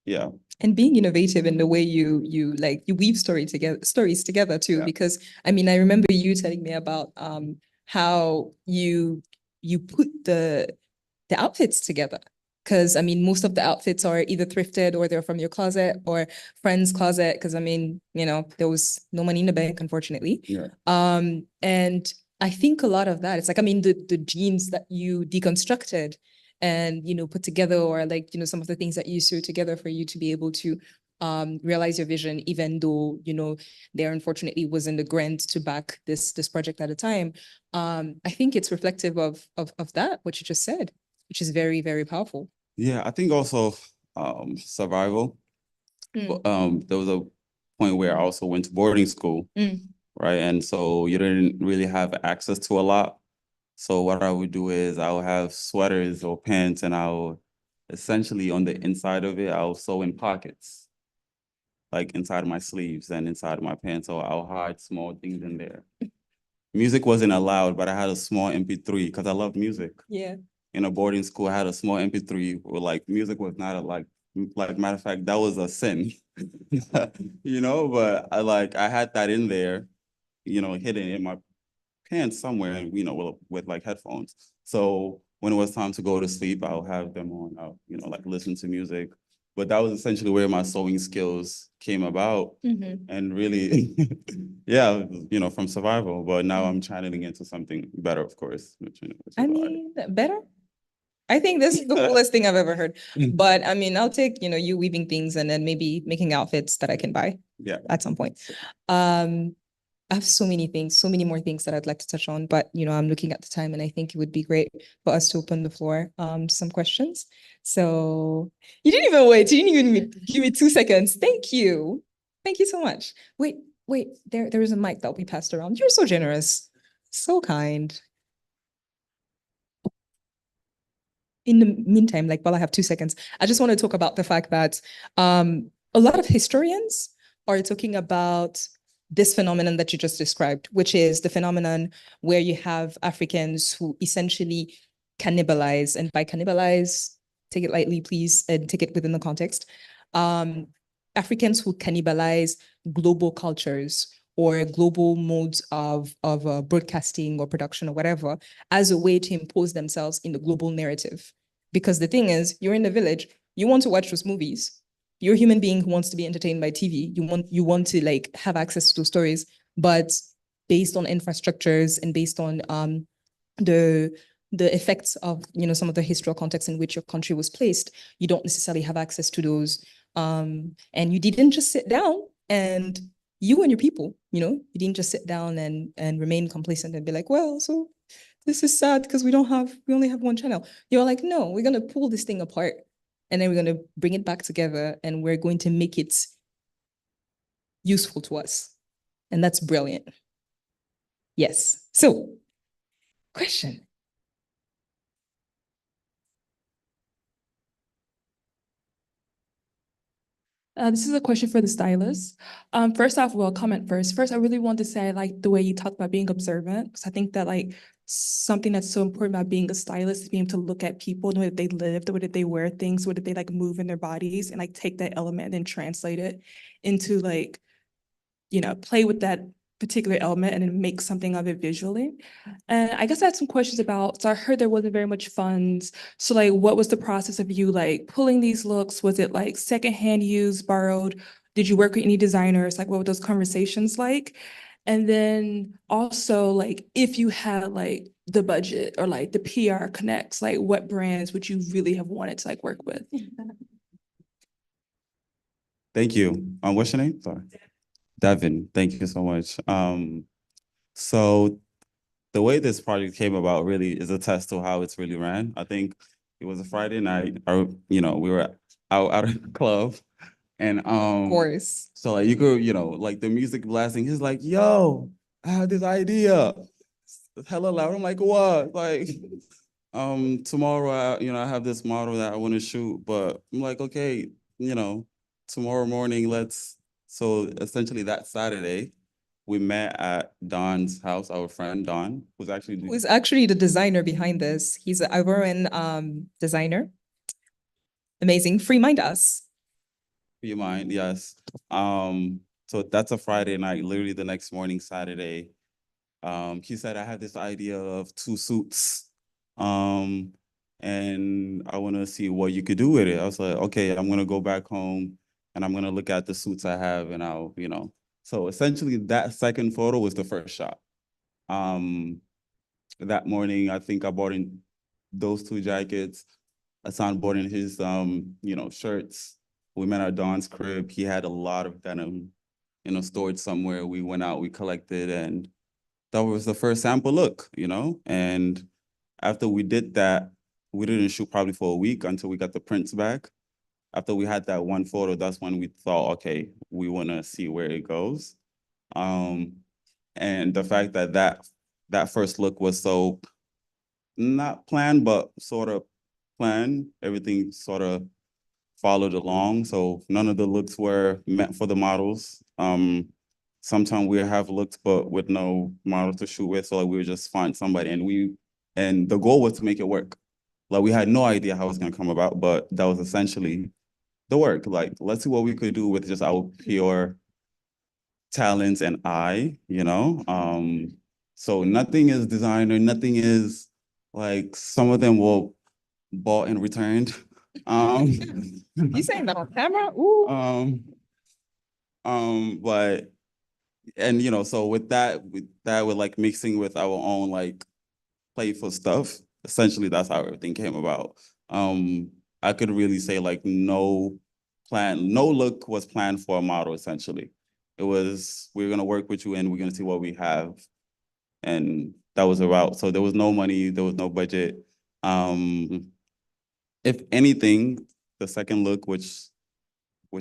yeah. And being innovative in the way you weave stories together too. Yeah. Because I mean, I remember you telling me about how you put the outfits together. Because I mean, most of the outfits are either thrifted or they're from your closet or friend's closet. Because I mean, there was no money in the bank, unfortunately. Yeah. And I think a lot of that, it's like, I mean, the jeans that you deconstructed and, put together, or like, some of the things that you sewed together for you to be able to realize your vision, even though, there unfortunately wasn't the grant to back this project at a time. I think it's reflective of that, what you just said, which is very, very powerful. Yeah, I think also survival. There was a point where I also went to boarding school, right? And so you didn't really have access to a lot. So what I would do is I would have sweaters or pants, and I'll essentially on the inside of it, I'll sew in pockets, like inside of my sleeves and inside of my pants. So I'll hide small things in there. Music wasn't allowed, but I had a small MP3 because I love music. Yeah. In a boarding school, I had a small MP3 where like music was not matter of fact, that was a sin, but I had that in there, hidden in my pants somewhere, with like headphones. So when it was time to go to sleep, I'll have them on, I'll listen to music. But that was essentially where my sewing skills came about. And really, yeah, from survival. But now I'm channeling into something better, of course. Which I mean, better? I think this is the coolest thing I've ever heard. But I mean, I'll take, you weaving things and then maybe making outfits that I can buy at some point. I have so many things, so many more things that I'd like to touch on, but I'm looking at the time and I think it would be great for us to open the floor some questions. So you didn't even wait. You didn't even give me 2 seconds. Thank you. Thank you so much. Wait, there is a mic that will be passed around. You're so generous. So kind. In the meantime, while I have 2 seconds, I just want to talk about the fact that a lot of historians are talking about this phenomenon that you just described, which is the phenomenon where you have Africans who essentially cannibalize, and by cannibalize, take it lightly, please, and take it within the context. Africans who cannibalize global cultures or global modes of broadcasting or production or whatever as a way to impose themselves in the global narrative. Because the thing is, you're in the village, you want to watch those movies. You're a human being who wants to be entertained by TV. You want to have access to stories, but based on infrastructures and based on the effects of some of the historical context in which your country was placed, you don't necessarily have access to those. And you didn't just sit down and you and your people, you didn't just sit down and remain complacent and be like, well, so this is sad because we only have one channel. You're like, no, we're gonna pull this thing apart. And then we're going to bring it back together and we're going to make it useful to us. And that's brilliant. Yes. So, question. This is a question for the stylist. First off, well, comment first. First, I really want to say I like the way you talked about being observant, because I think that something that's so important about being a stylist is being able to look at people, the way that they live, the way that they wear things, the way that they move in their bodies, and take that element and translate it into play with that particular element and then make something of it visually. And I guess I had some questions about, so I heard there wasn't very much funds. So what was the process of you pulling these looks? Was it secondhand used, borrowed? Did you work with any designers? What were those conversations like? And then also if you had the budget or the PR connects, what brands would you really have wanted to work with? Thank you. What's your name? Sorry. Devin, thank you so much. So the way this project came about really is a test to how it's really ran. I think it was a Friday night, we were out of the club, and Of course. so you could, the music blasting. He's like, "Yo, I had this idea." It's hella loud. I'm like, "What?" tomorrow, I have this model that I want to shoot, but I'm like, okay, tomorrow morning, so essentially that Saturday, we met at Don's house, our friend Don, Who's actually the designer behind this. He's an Ivorian designer. Amazing. Remind us. you mind, yes. So that's a Friday night, literally the next morning, Saturday. He said, I have this idea of 2 suits. And I want to see what you could do with it. I was like, okay, I'm gonna go back home and I'm gonna look at the suits I have and So essentially that second photo was the first shot. That morning, I think I bought in those 2 jackets. Assane bought in his, shirts. We met at Don's crib. He had a lot of denim, stored somewhere. We went out, we collected, and that was the first sample look, And after we did that, we didn't shoot probably for a week until we got the prints back. After we had that one photo, that's when we thought, okay, we want to see where it goes. And the fact that that first look was so not planned, but sort of planned, everything sort of followed along. So none of the looks were meant for the models. Sometimes we have looks, but with no model to shoot with. So like we would just find somebody and the goal was to make it work. Like we had no idea how it was gonna come about, but that was essentially the work. Like, let's see what we could do with just our pure talents and eye, So nothing is designer, nothing is like some of them were bought and returned. You saying that on camera? Ooh. But so with that, with like mixing with our own like playful stuff, essentially that's how everything came about. I could really say like no look was planned for a model essentially. It was, we're gonna work with you and we're gonna see what we have. And that was about, so there was no money, there was no budget. If anything, the second look, which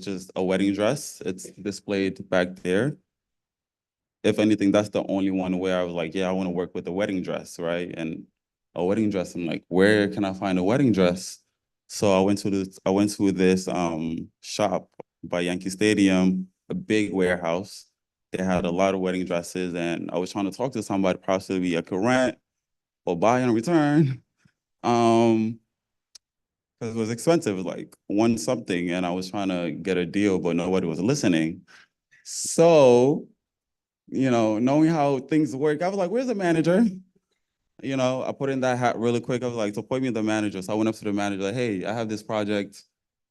is a wedding dress, it's displayed back there. If anything, that's the only one where I was like, yeah, I want to work with a wedding dress, right? And a wedding dress, I'm like, where can I find a wedding dress? So I went to this shop by Yankee Stadium, a big warehouse. They had a lot of wedding dresses, and I was trying to talk to somebody possibly I could rent or buy in return. Because it was expensive, it was like one something, and I was trying to get a deal, but nobody was listening. So, knowing how things work, I was like, where's the manager? I put in that hat really quick. I was like, so point me the manager. So I went up to the manager, like, hey, I have this project.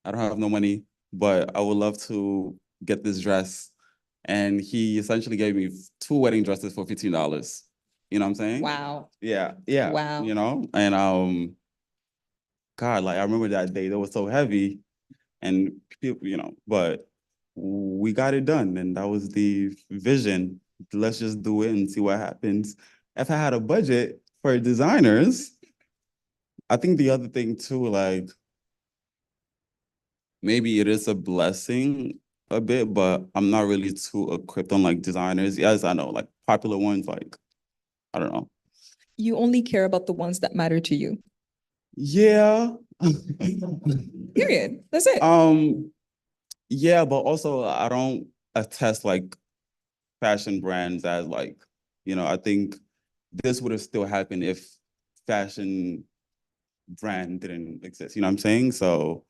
I don't have no money, but I would love to get this dress. And he essentially gave me 2 wedding dresses for $15. You know what I'm saying? Wow. Yeah. Wow. And God, like I remember that day, that was so heavy, and people, but we got it done, and that was the vision. Let's just do it and see what happens. If I had a budget for designers, I think the other thing too, like maybe it is a blessing a bit, but I'm not really too equipped on like designers. Yes, I know, like popular ones, like I don't know. You only care about the ones that matter to you. Yeah. Period. That's it. Yeah, but also I don't attest like fashion brands as like, I think this would have still happened if fashion brand didn't exist. You know what I'm saying? So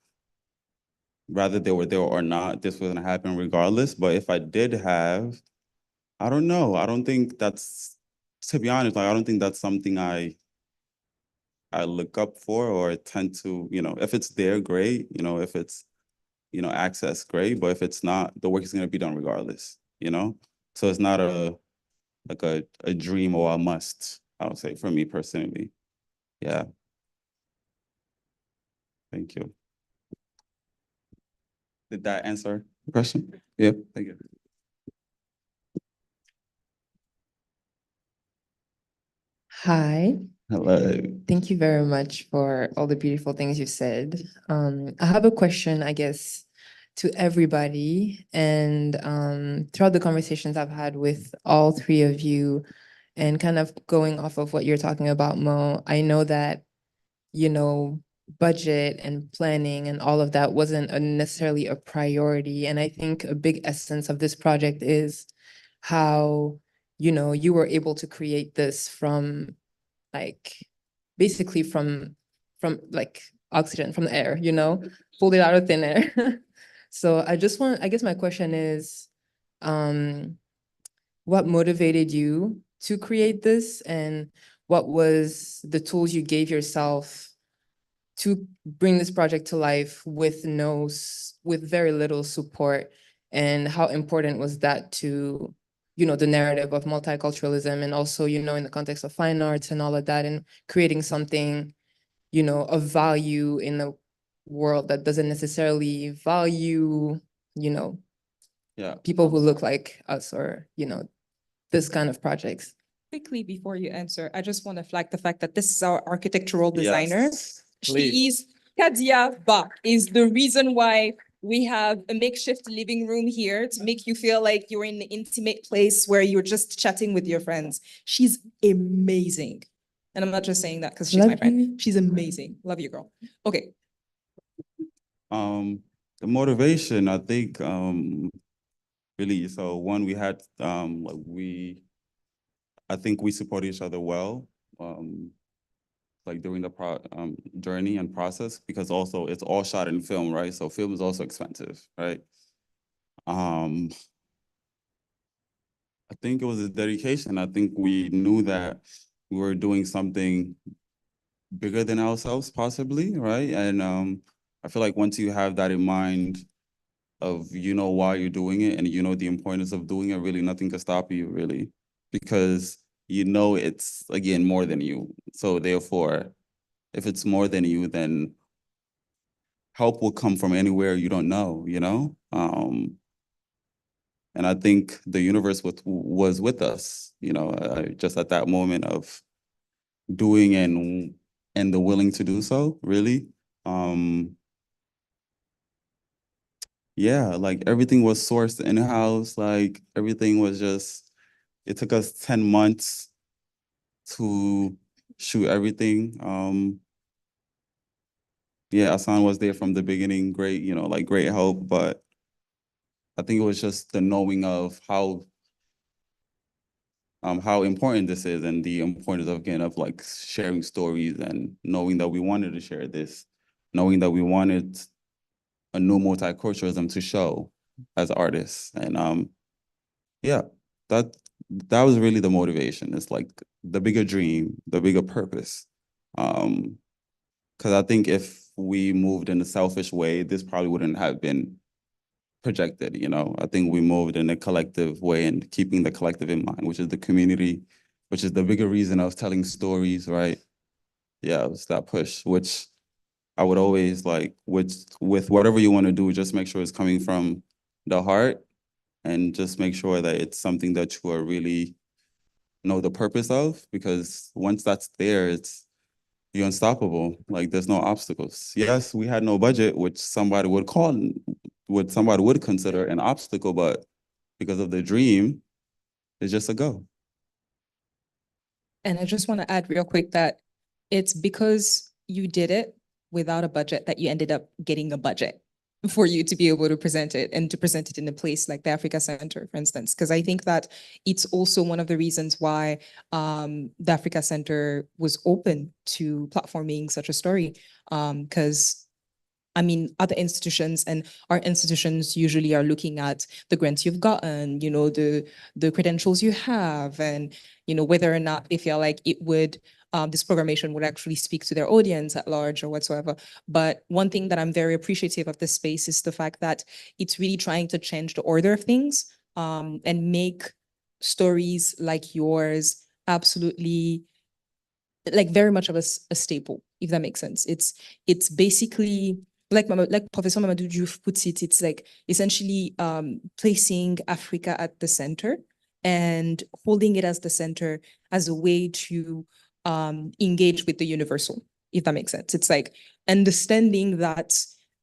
rather they were there or not, this was gonna happen regardless. But if I did have, I don't know. I don't think that's, to be honest, like I don't think that's something I look up for or tend to, if it's there, great. If it's, access, great. But if it's not, the work is gonna be done regardless. So it's not like a dream or a must, I would say, for me personally. Yeah. Thank you. Did that answer the question? Yeah, thank you. Hi, Hello. thank you very much for all the beautiful things you said. I have a question, I guess, to everybody. And throughout the conversations I've had with all 3 of you, and kind of going off of what you're talking about, Mo, I know that you know, budget and planning and all of that wasn't necessarily a priority. And I think a big essence of this project is how, you know, you were able to create this from like, basically from like oxygen from the air, you know, pulled it out of thin air. So I guess my question is, what motivated you to create this, and what was the tools you gave yourself to bring this project to life with with very little support? And how important was that to, you know, the narrative of multiculturalism, and also, you know, in the context of fine arts and all of that, and creating something, you know, of value in a world that doesn't necessarily value, you know, Yeah. people who look like us, or, you know, this kind of projects. Quickly, before you answer, I just want to flag the fact that this is our architectural designer. Yes, please. She is Kadia Ba, is the reason why we have a makeshift living room here to make you feel like you're in an intimate place where you're just chatting with your friends. She's amazing. And I'm not just saying that because she's my Love friend. you. She's amazing. Love you, girl. Okay. The motivation, I think, really, so one, we had, I think we support each other well, like during the journey and process, because also it's all shot in film, right? So film is also expensive, right? I think it was a dedication. I think we knew that we were doing something bigger than ourselves, possibly, right? And I feel like once you have that in mind, of you know why you're doing it, and you know the importance of doing it, really nothing can stop you, really, because you know it's, again, more than you. So therefore, if it's more than you, then help will come from anywhere you don't know, you know? And I think the universe was with us, you know, just at that moment of doing and the willing to do so, really. Yeah, like everything was sourced in-house, like everything was just, it took us 10 months to shoot everything. Yeah, Assane was there from the beginning, great, you know, like great help, but I think it was just the knowing of how important this is, and the importance of, again, of like sharing stories, and knowing that we wanted to share this, knowing that we wanted a new multiculturalism to show as artists. And yeah, that was really the motivation. It's like the bigger dream, the bigger purpose. Because I think if we moved in a selfish way, this probably wouldn't have been projected, you know? I think we moved in a collective way, and keeping the collective in mind, which is the community, which is the bigger reason of telling stories, right? Yeah, it was that push, which I would always like, with whatever you want to do, just make sure it's coming from the heart, and just make sure that it's something that you are really know the purpose of, because once that's there, you're unstoppable. Like there's no obstacles. Yes, we had no budget, which somebody would consider an obstacle, but because of the dream, it's just a go. And I just want to add real quick that it's because you did it without a budget that you ended up getting a budget for you to be able to present it, and to present it in a place like the Africa Center, for instance. Because I think that it's also one of the reasons why the Africa Center was open to platforming such a story. Because I mean, other institutions and our institutions usually are looking at the grants you've gotten, you know, the credentials you have, and, you know, whether or not they feel like it would, this programmation would actually speak to their audience at large or whatsoever. But one thing that I'm very appreciative of this space is the fact that it's really trying to change the order of things, and make stories like yours absolutely, like, very much of a staple, if that makes sense. It's basically like Professor Mamadou Diouf puts it, it's like essentially placing Africa at the center and holding it as the center as a way to engage with the universal, if that makes sense. It's like understanding that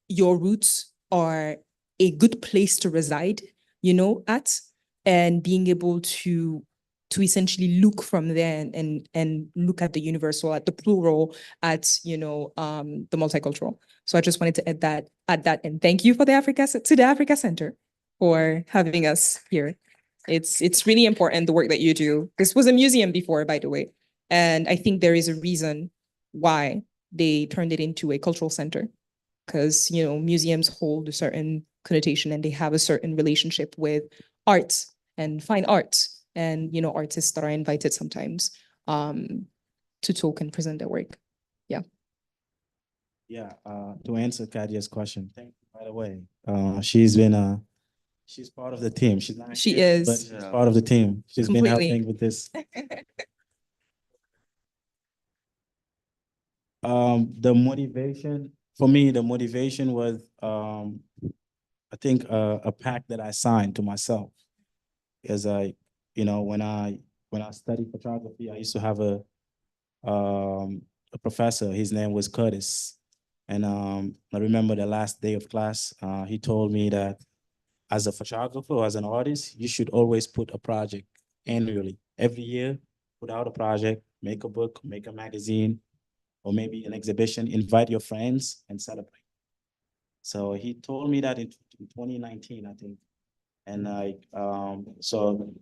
your roots are a good place to reside, you know, at, and being able to to essentially look from there and look at the universal, at the plural, at the multicultural. So I just wanted to add that, and thank you for the Africa Center for having us here. It's really important, the work that you do. This was a museum before, by the way, and I think there is a reason why they turned it into a cultural center, because museums hold a certain connotation and they have a certain relationship with art and fine art, and artists that are invited sometimes to talk and present their work. Yeah, to answer Kadia's question, thank you, by the way. She's part of the team. She's not She here, is. but she's part of the team. She's been Completely. helping with this. The motivation for me, the motivation was, I think, a pact that I signed to myself. As when I studied photography, I used to have a professor. His name was Curtis, and I remember the last day of class. He told me that as a photographer or as an artist, you should always put a project annually. Every year, put out a project, make a book, make a magazine, or maybe an exhibition, invite your friends and celebrate. So he told me that in 2019, I think. And so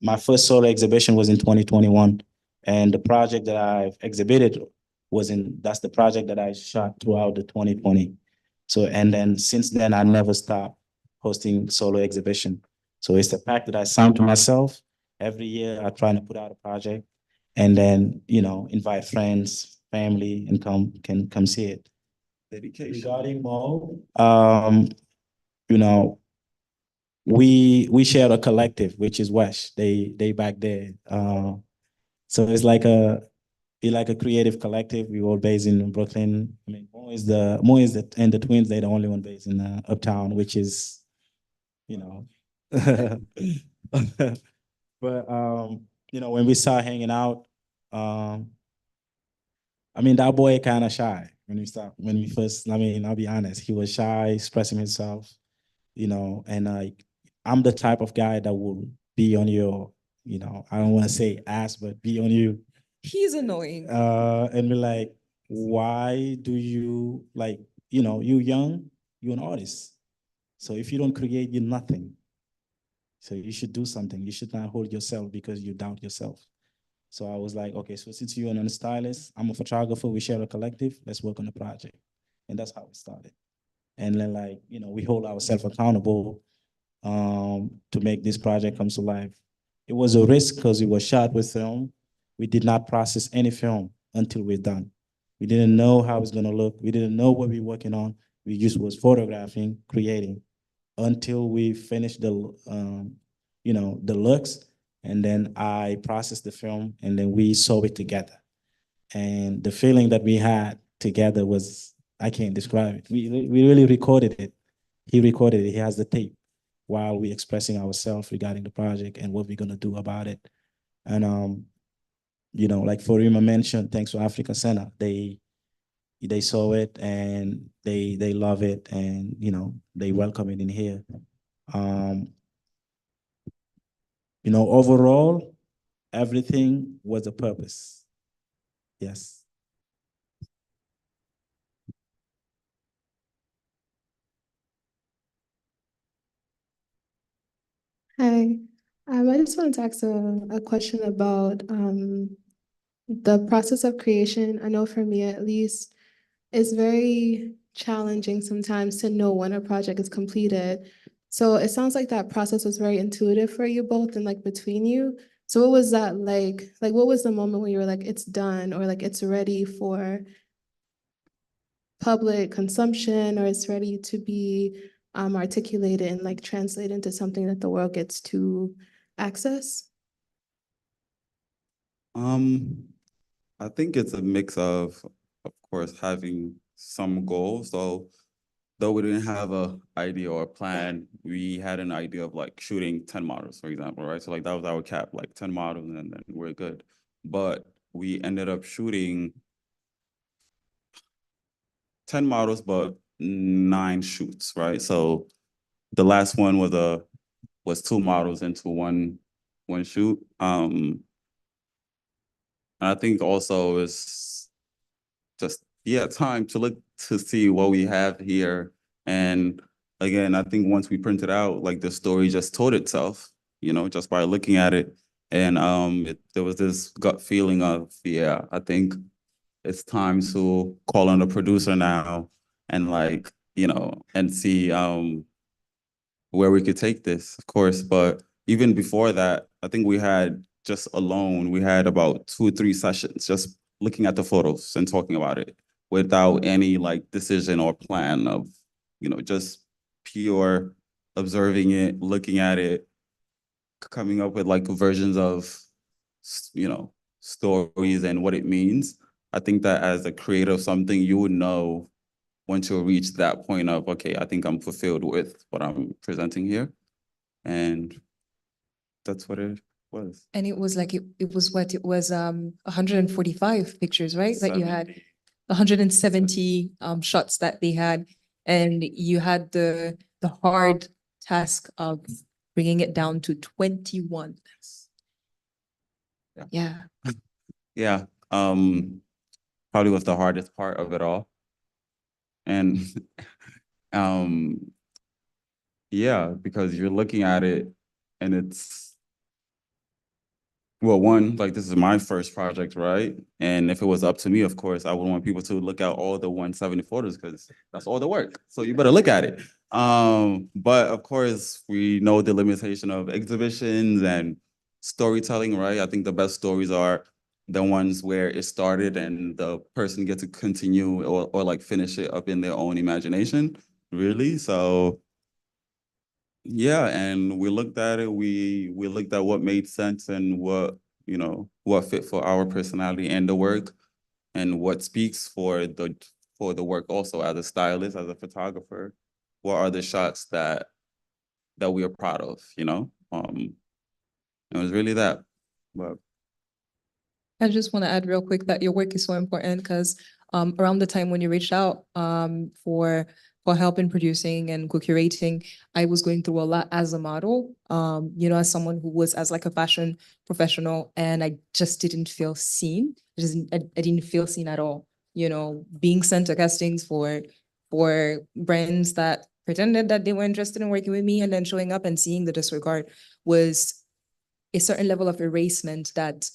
my first solo exhibition was in 2021. And the project that I've exhibited that's the project that I shot throughout the 2020. So, and then since then, I never stopped hosting solo exhibition. So it's the fact that I signed to myself. Every year I try to put out a project and then, invite friends, family, and come see it. Dedication. Regarding Mo, we share a collective, which is WESH. They back there. So it's like a creative collective. We all based in Brooklyn. I mean, Mo is and the twins, they're the only one based in Uptown, which is, but when we start hanging out, I mean, that boy kind of shy when we first, I'll be honest, he was shy, expressing himself, and I'm the type of guy that will be on your, I don't want to say ass, but be on you. He's annoying. And be like, why do you you young, you're an artist. So if you don't create, you're nothing. So you should do something. You should not hold yourself because you doubt yourself. So I was like, okay, so since you're a stylist, I'm a photographer, we share a collective, let's work on the project. And that's how it started. And then we hold ourselves accountable to make this project come to life. It was a risk because it was shot with film. We did not process any film until we're done. We didn't know how it's gonna look. We didn't know what we were working on. We just was photographing, creating until we finished the looks. And then I processed the film and then we saw it together. And the feeling that we had together was, I can't describe it. We really recorded it. He recorded it, he has the tape while we expressing ourselves regarding the project and what we're gonna do about it. And like Farima mentioned, thanks to Africa Center, they saw it and they love it and they welcome it in here. Overall, everything was a purpose. Yes. Hi, I just wanted to ask a question about the process of creation. I know for me at least, it's very challenging sometimes to know when a project is completed. So it sounds like that process was very intuitive for you both and between you. So what was that like? Like what was the moment when you were like, it's done or like it's ready for public consumption or it's ready to be articulated and translated into something that the world gets to access? I think it's a mix of course, having some goals. So though we didn't have a idea or a plan, we had an idea of shooting 10 models, for example, right? So that was our cap, 10 models and then we're good. But we ended up shooting 10 models, but 9 shoots, right? So the last one was 2 models into one one shoot. I think also it's just, yeah, time to look to see what we have here. And again, I think once we print it out, like the story just told itself, you know, just by looking at it. And there was this gut feeling of, yeah, I think it's time to call on the producer now and like, you know, and see where we could take this, of course. But even before that, I think we had just alone, we had about 2 or 3 sessions just looking at the photos and talking about it without any like decision or plan of, you know, just pure observing it, looking at it, coming up with like versions of, you know, stories and what it means. I think that as a creator of something, you would know once you reach that point of, okay, I think I'm fulfilled with what I'm presenting here. And that's what it was. And it was like, it was what, it was 145 pictures, right? That you had 170 shots that they had. And you had the hard task of bringing it down to 21. Yeah. Yeah. Probably was the hardest part of it all. And yeah, because you're looking at it and it's, well, one, like this is my first project, right? And if it was up to me, of course, I would want people to look at all the 170 photos because that's all the work. So you better look at it. But of course, we know the limitation of exhibitions and storytelling, right? I think the best stories are the ones where it started and the person gets to continue or like finish it up in their own imagination, really. So yeah, and we looked at it, we looked at what made sense and what, you know, what fit for our personality and the work and what speaks for the work also as a stylist, as a photographer. What are the shots that we are proud of, you know? It was really that. But I just want to add real quick that your work is so important because around the time when you reached out for help in producing and co-curating, I was going through a lot as a model, you know, as someone who was as like a fashion professional, and I just didn't feel seen. I didn't feel seen at all, you know, being sent to castings for brands that pretended that they were interested in working with me and then showing up and seeing the disregard was a certain level of erasement that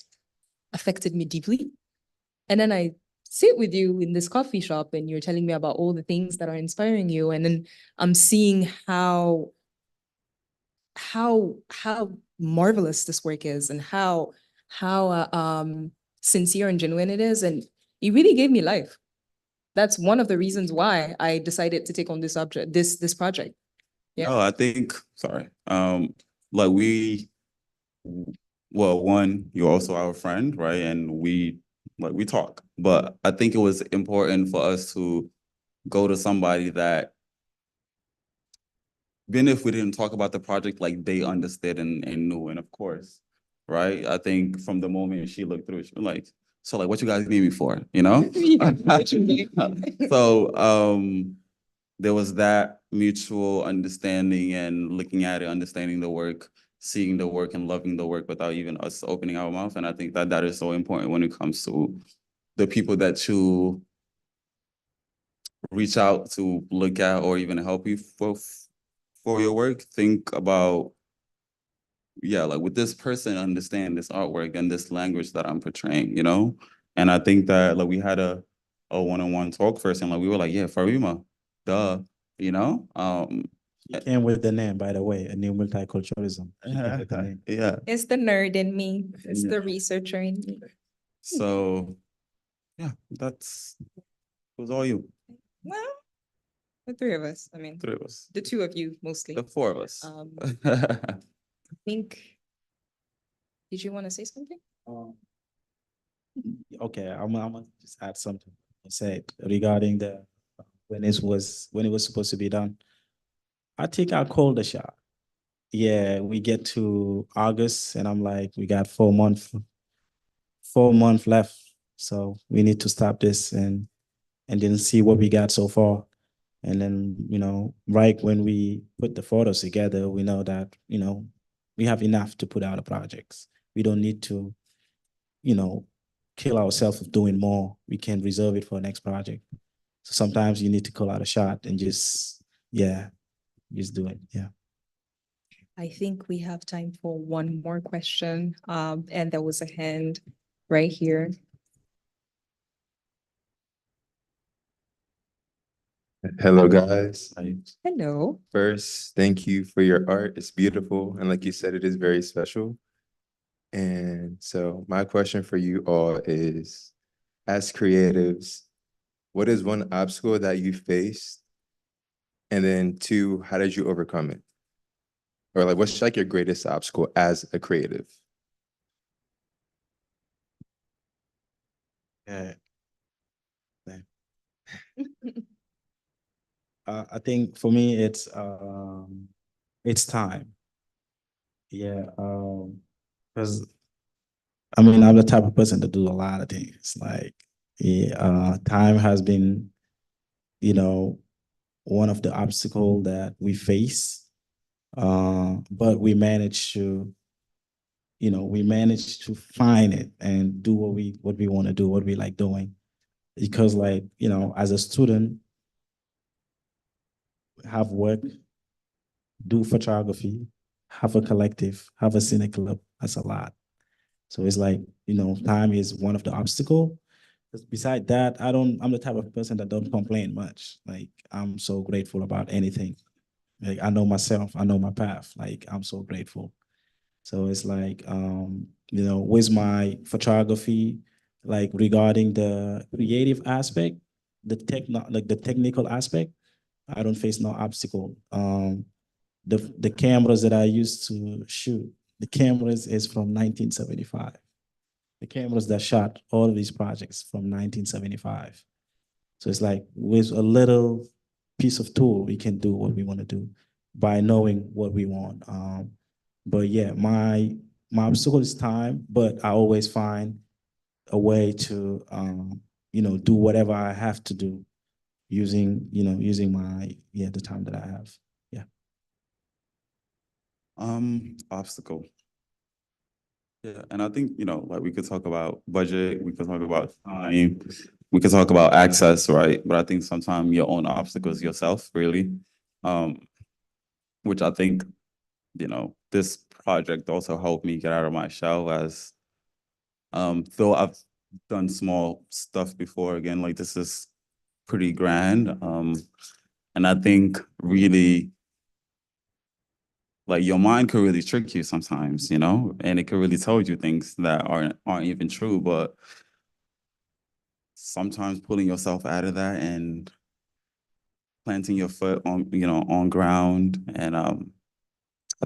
affected me deeply. And then I sit with you in this coffee shop and you're telling me about all the things that are inspiring you. And then I'm seeing how marvelous this work is and how sincere and genuine it is. And it really gave me life. That's one of the reasons why I decided to take on this project. Yeah. oh, I think, sorry. Like well, one, you're also our friend, right? And we talk, but I think it was important for us to go to somebody that, even if we didn't talk about the project, like they understood and knew. And of course, right? I think from the moment she looked through it, she was like, so like, what you guys need me for, you know? So there was that mutual understanding and looking at it, understanding the work, seeing the work and loving the work without even us opening our mouth. And I think that that is so important when it comes to the people that you reach out to look at or even help you for your work. Think about, yeah, like would this person understand this artwork and this language that I'm portraying, you know? And I think that like we had a one-on-one talk first and like we were like, yeah, Farima, duh, you know? Came with the name, by the way, a new multiculturalism. She came with the name. Yeah. It's the nerd in me. It's Yeah. the researcher in me. So yeah, it was all you. Well, the three of us. I mean, 3 of us. the 2 of you mostly. The 4 of us. I think, did you want to say something? Okay, I'm gonna just add something. I said regarding the when it was supposed to be done. I think I called the shot. Yeah, we get to August and I'm like, we got 4 months left. So we need to stop this and then see what we got so far. And then, you know, right when we put the photos together, we know that, you know, We have enough to put out the projects. We don't need to, kill ourselves with doing more. We can reserve it for the next project. So sometimes you need to call out a shot and just do it. Yeah. I think we have time for one more question. And there was a hand right here. Hello, guys. Hello. First, thank you for your art. It's beautiful. And like you said, it is very special. And so my question for you all is, as creatives, what is one obstacle that you faced? And then two, how did you overcome it? Or like, what's like your greatest obstacle as a creative? Yeah. I think for me, it's time. Yeah. Because I'm the type of person to do a lot of things. Like, time has been, one of the obstacles that we face. But we managed to find it and do what we want to do, what we like doing. Because like, as a student, have work, do photography, have a collective, have a cine club. That's a lot. So it's like, time is one of the obstacles. Besides that, I'm the type of person that don't complain much. Like, I'm so grateful about anything. Like, I know myself, I know my path. Like, I'm so grateful. So it's like, with my photography, like regarding the creative aspect, the technical aspect, I don't face no obstacle. The cameras that I used to shoot, the cameras is from 1975. The cameras that shot all of these projects from 1975. So it's like with a little piece of tool, we can do what we want to do by knowing what we want. But yeah, my obstacle is time, but I always find a way to do whatever I have to do using my the time that I have. Yeah. Obstacle. Yeah, and I think, like we could talk about budget, we could talk about time, we could talk about access, right? But I think sometimes your own obstacles yourself, really. Which I think, this project also helped me get out of my shell as though I've done small stuff before, again, like this is pretty grand. And I think really like your mind could really trick you sometimes, and it could really tell you things that aren't even true. But sometimes pulling yourself out of that and planting your foot on ground, and I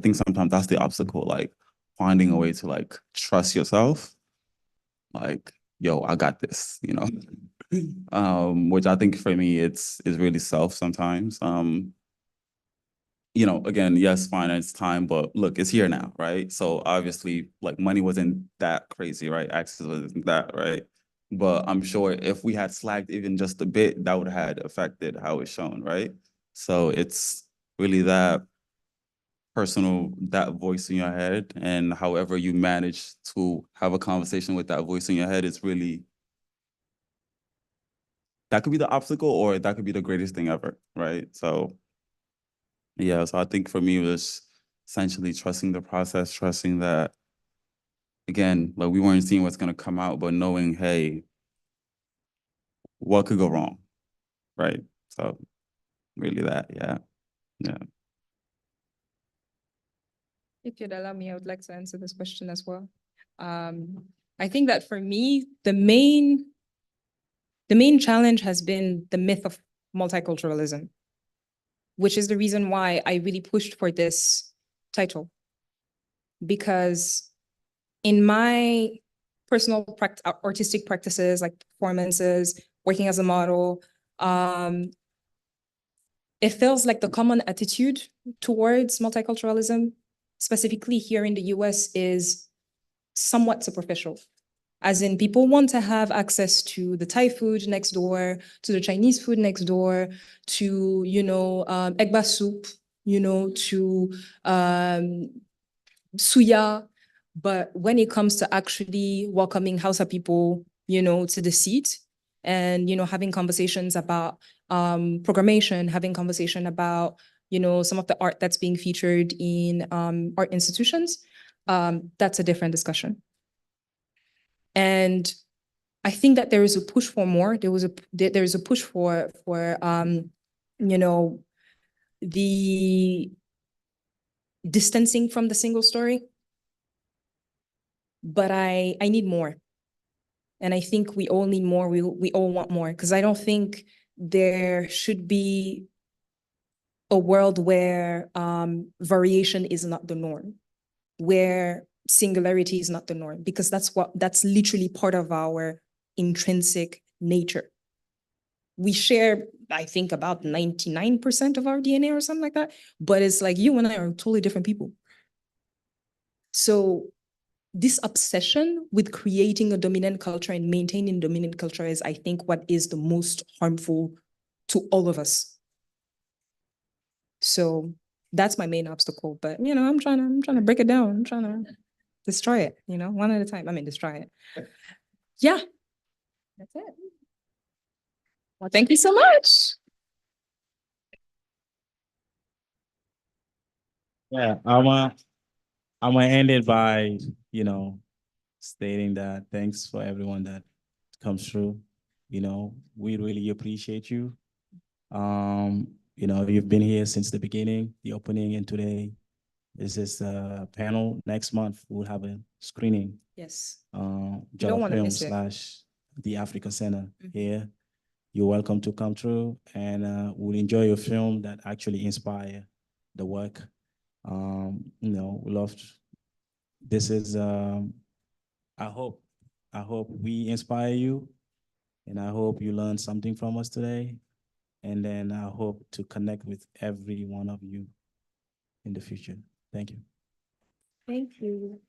think sometimes that's the obstacle, like finding a way to like trust yourself, like, yo, I got this, which I think for me is really self sometimes. Again, yes, finance, time, but look, it's here now, right? So obviously, like money wasn't that crazy, right? Access wasn't that, right? But I'm sure if we had slacked even just a bit, that would have affected how it's shown, right? So it's really that personal, that voice in your head, and however you manage to have a conversation with that voice in your head is really, that could be the obstacle or that could be the greatest thing ever, right? So yeah, so I think for me it was essentially trusting the process, trusting that, again, like we weren't seeing what's going to come out, but knowing, hey, what could go wrong, right? So really that, yeah. If you'd allow me, I would like to answer this question as well. I think that for me, the main challenge has been the myth of multiculturalism, which is the reason why I really pushed for this title. Because in my personal artistic practices, like performances, working as a model, it feels like the common attitude towards multiculturalism, specifically here in the US, is somewhat superficial. As in, people want to have access to the Thai food next door, to the Chinese food next door, to, egg soup, to suya. But when it comes to actually welcoming Hausa people, to the seat and, having conversations about programmation, having conversation about, some of the art that's being featured in art institutions, that's a different discussion. And I think that there is a push for more. There is a push for the distancing from the single story. But I need more. And I think we all need more. We all want more, because I don't think there should be a world where variation is not the norm, where singularity is not the norm, because that's literally part of our intrinsic nature. We share, I think, about 99% of our DNA or something like that, but it's like you and I are totally different people. So this obsession with creating a dominant culture and maintaining dominant culture is, I think, what is the most harmful to all of us. So that's my main obstacle. But I'm trying to break it down. I'm trying to destroy it. One at a time. Destroy it. Yeah, that's it. Well, thank you so much. Yeah, I'm gonna end it by, stating that thanks for everyone that comes through. We really appreciate you. You've been here since the beginning, the opening, and today is this panel. Next month we'll have a screening. Yes. Jollof Film / the Africa Center here. You're welcome to come through, and we'll enjoy your film that actually inspire the work. We love. This is. I hope we inspire you, and I hope you learn something from us today, and then I hope to connect with every one of you in the future. Thank you. Thank you.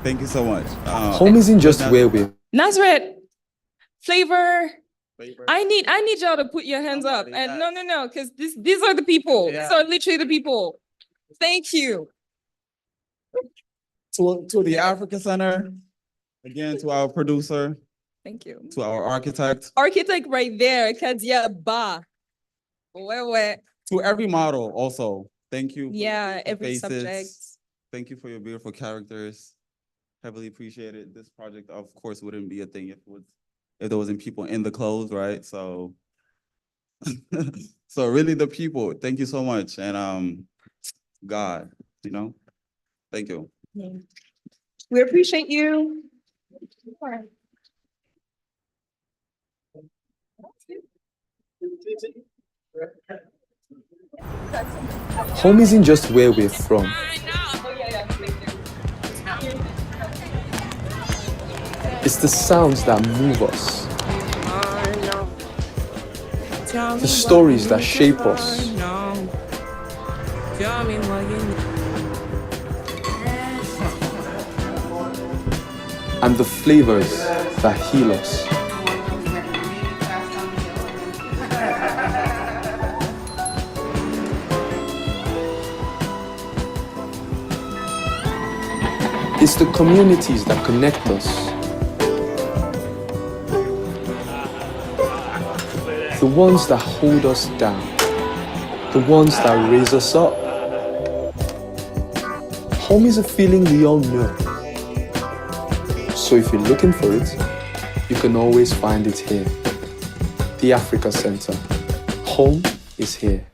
Thank you so much. Home isn't just where we Nazareth, Flavor. I need y'all to put your hands up. And no, because these are the people. Yeah. These are literally the people. Thank you. To the Africa Center, again, to our producer, Thank you. to our architect, Architect right there, Kadia Ba. Where? to every model also. Thank you. for Yeah, your every faces. subject. Thank you for your beautiful characters. Heavily appreciate it. This project, of course, wouldn't be a thing if there wasn't people in the clothes, right? So, so really the people. Thank you so much, and God, thank you. We appreciate you. Home isn't just where we're from. It's the sounds that move us. The stories that shape us. And the flavors that heal us. It's the communities that connect us. The ones that hold us down. The ones that raise us up. Home is a feeling we all know. So if you're looking for it, you can always find it here. The Africa Center. Home is here.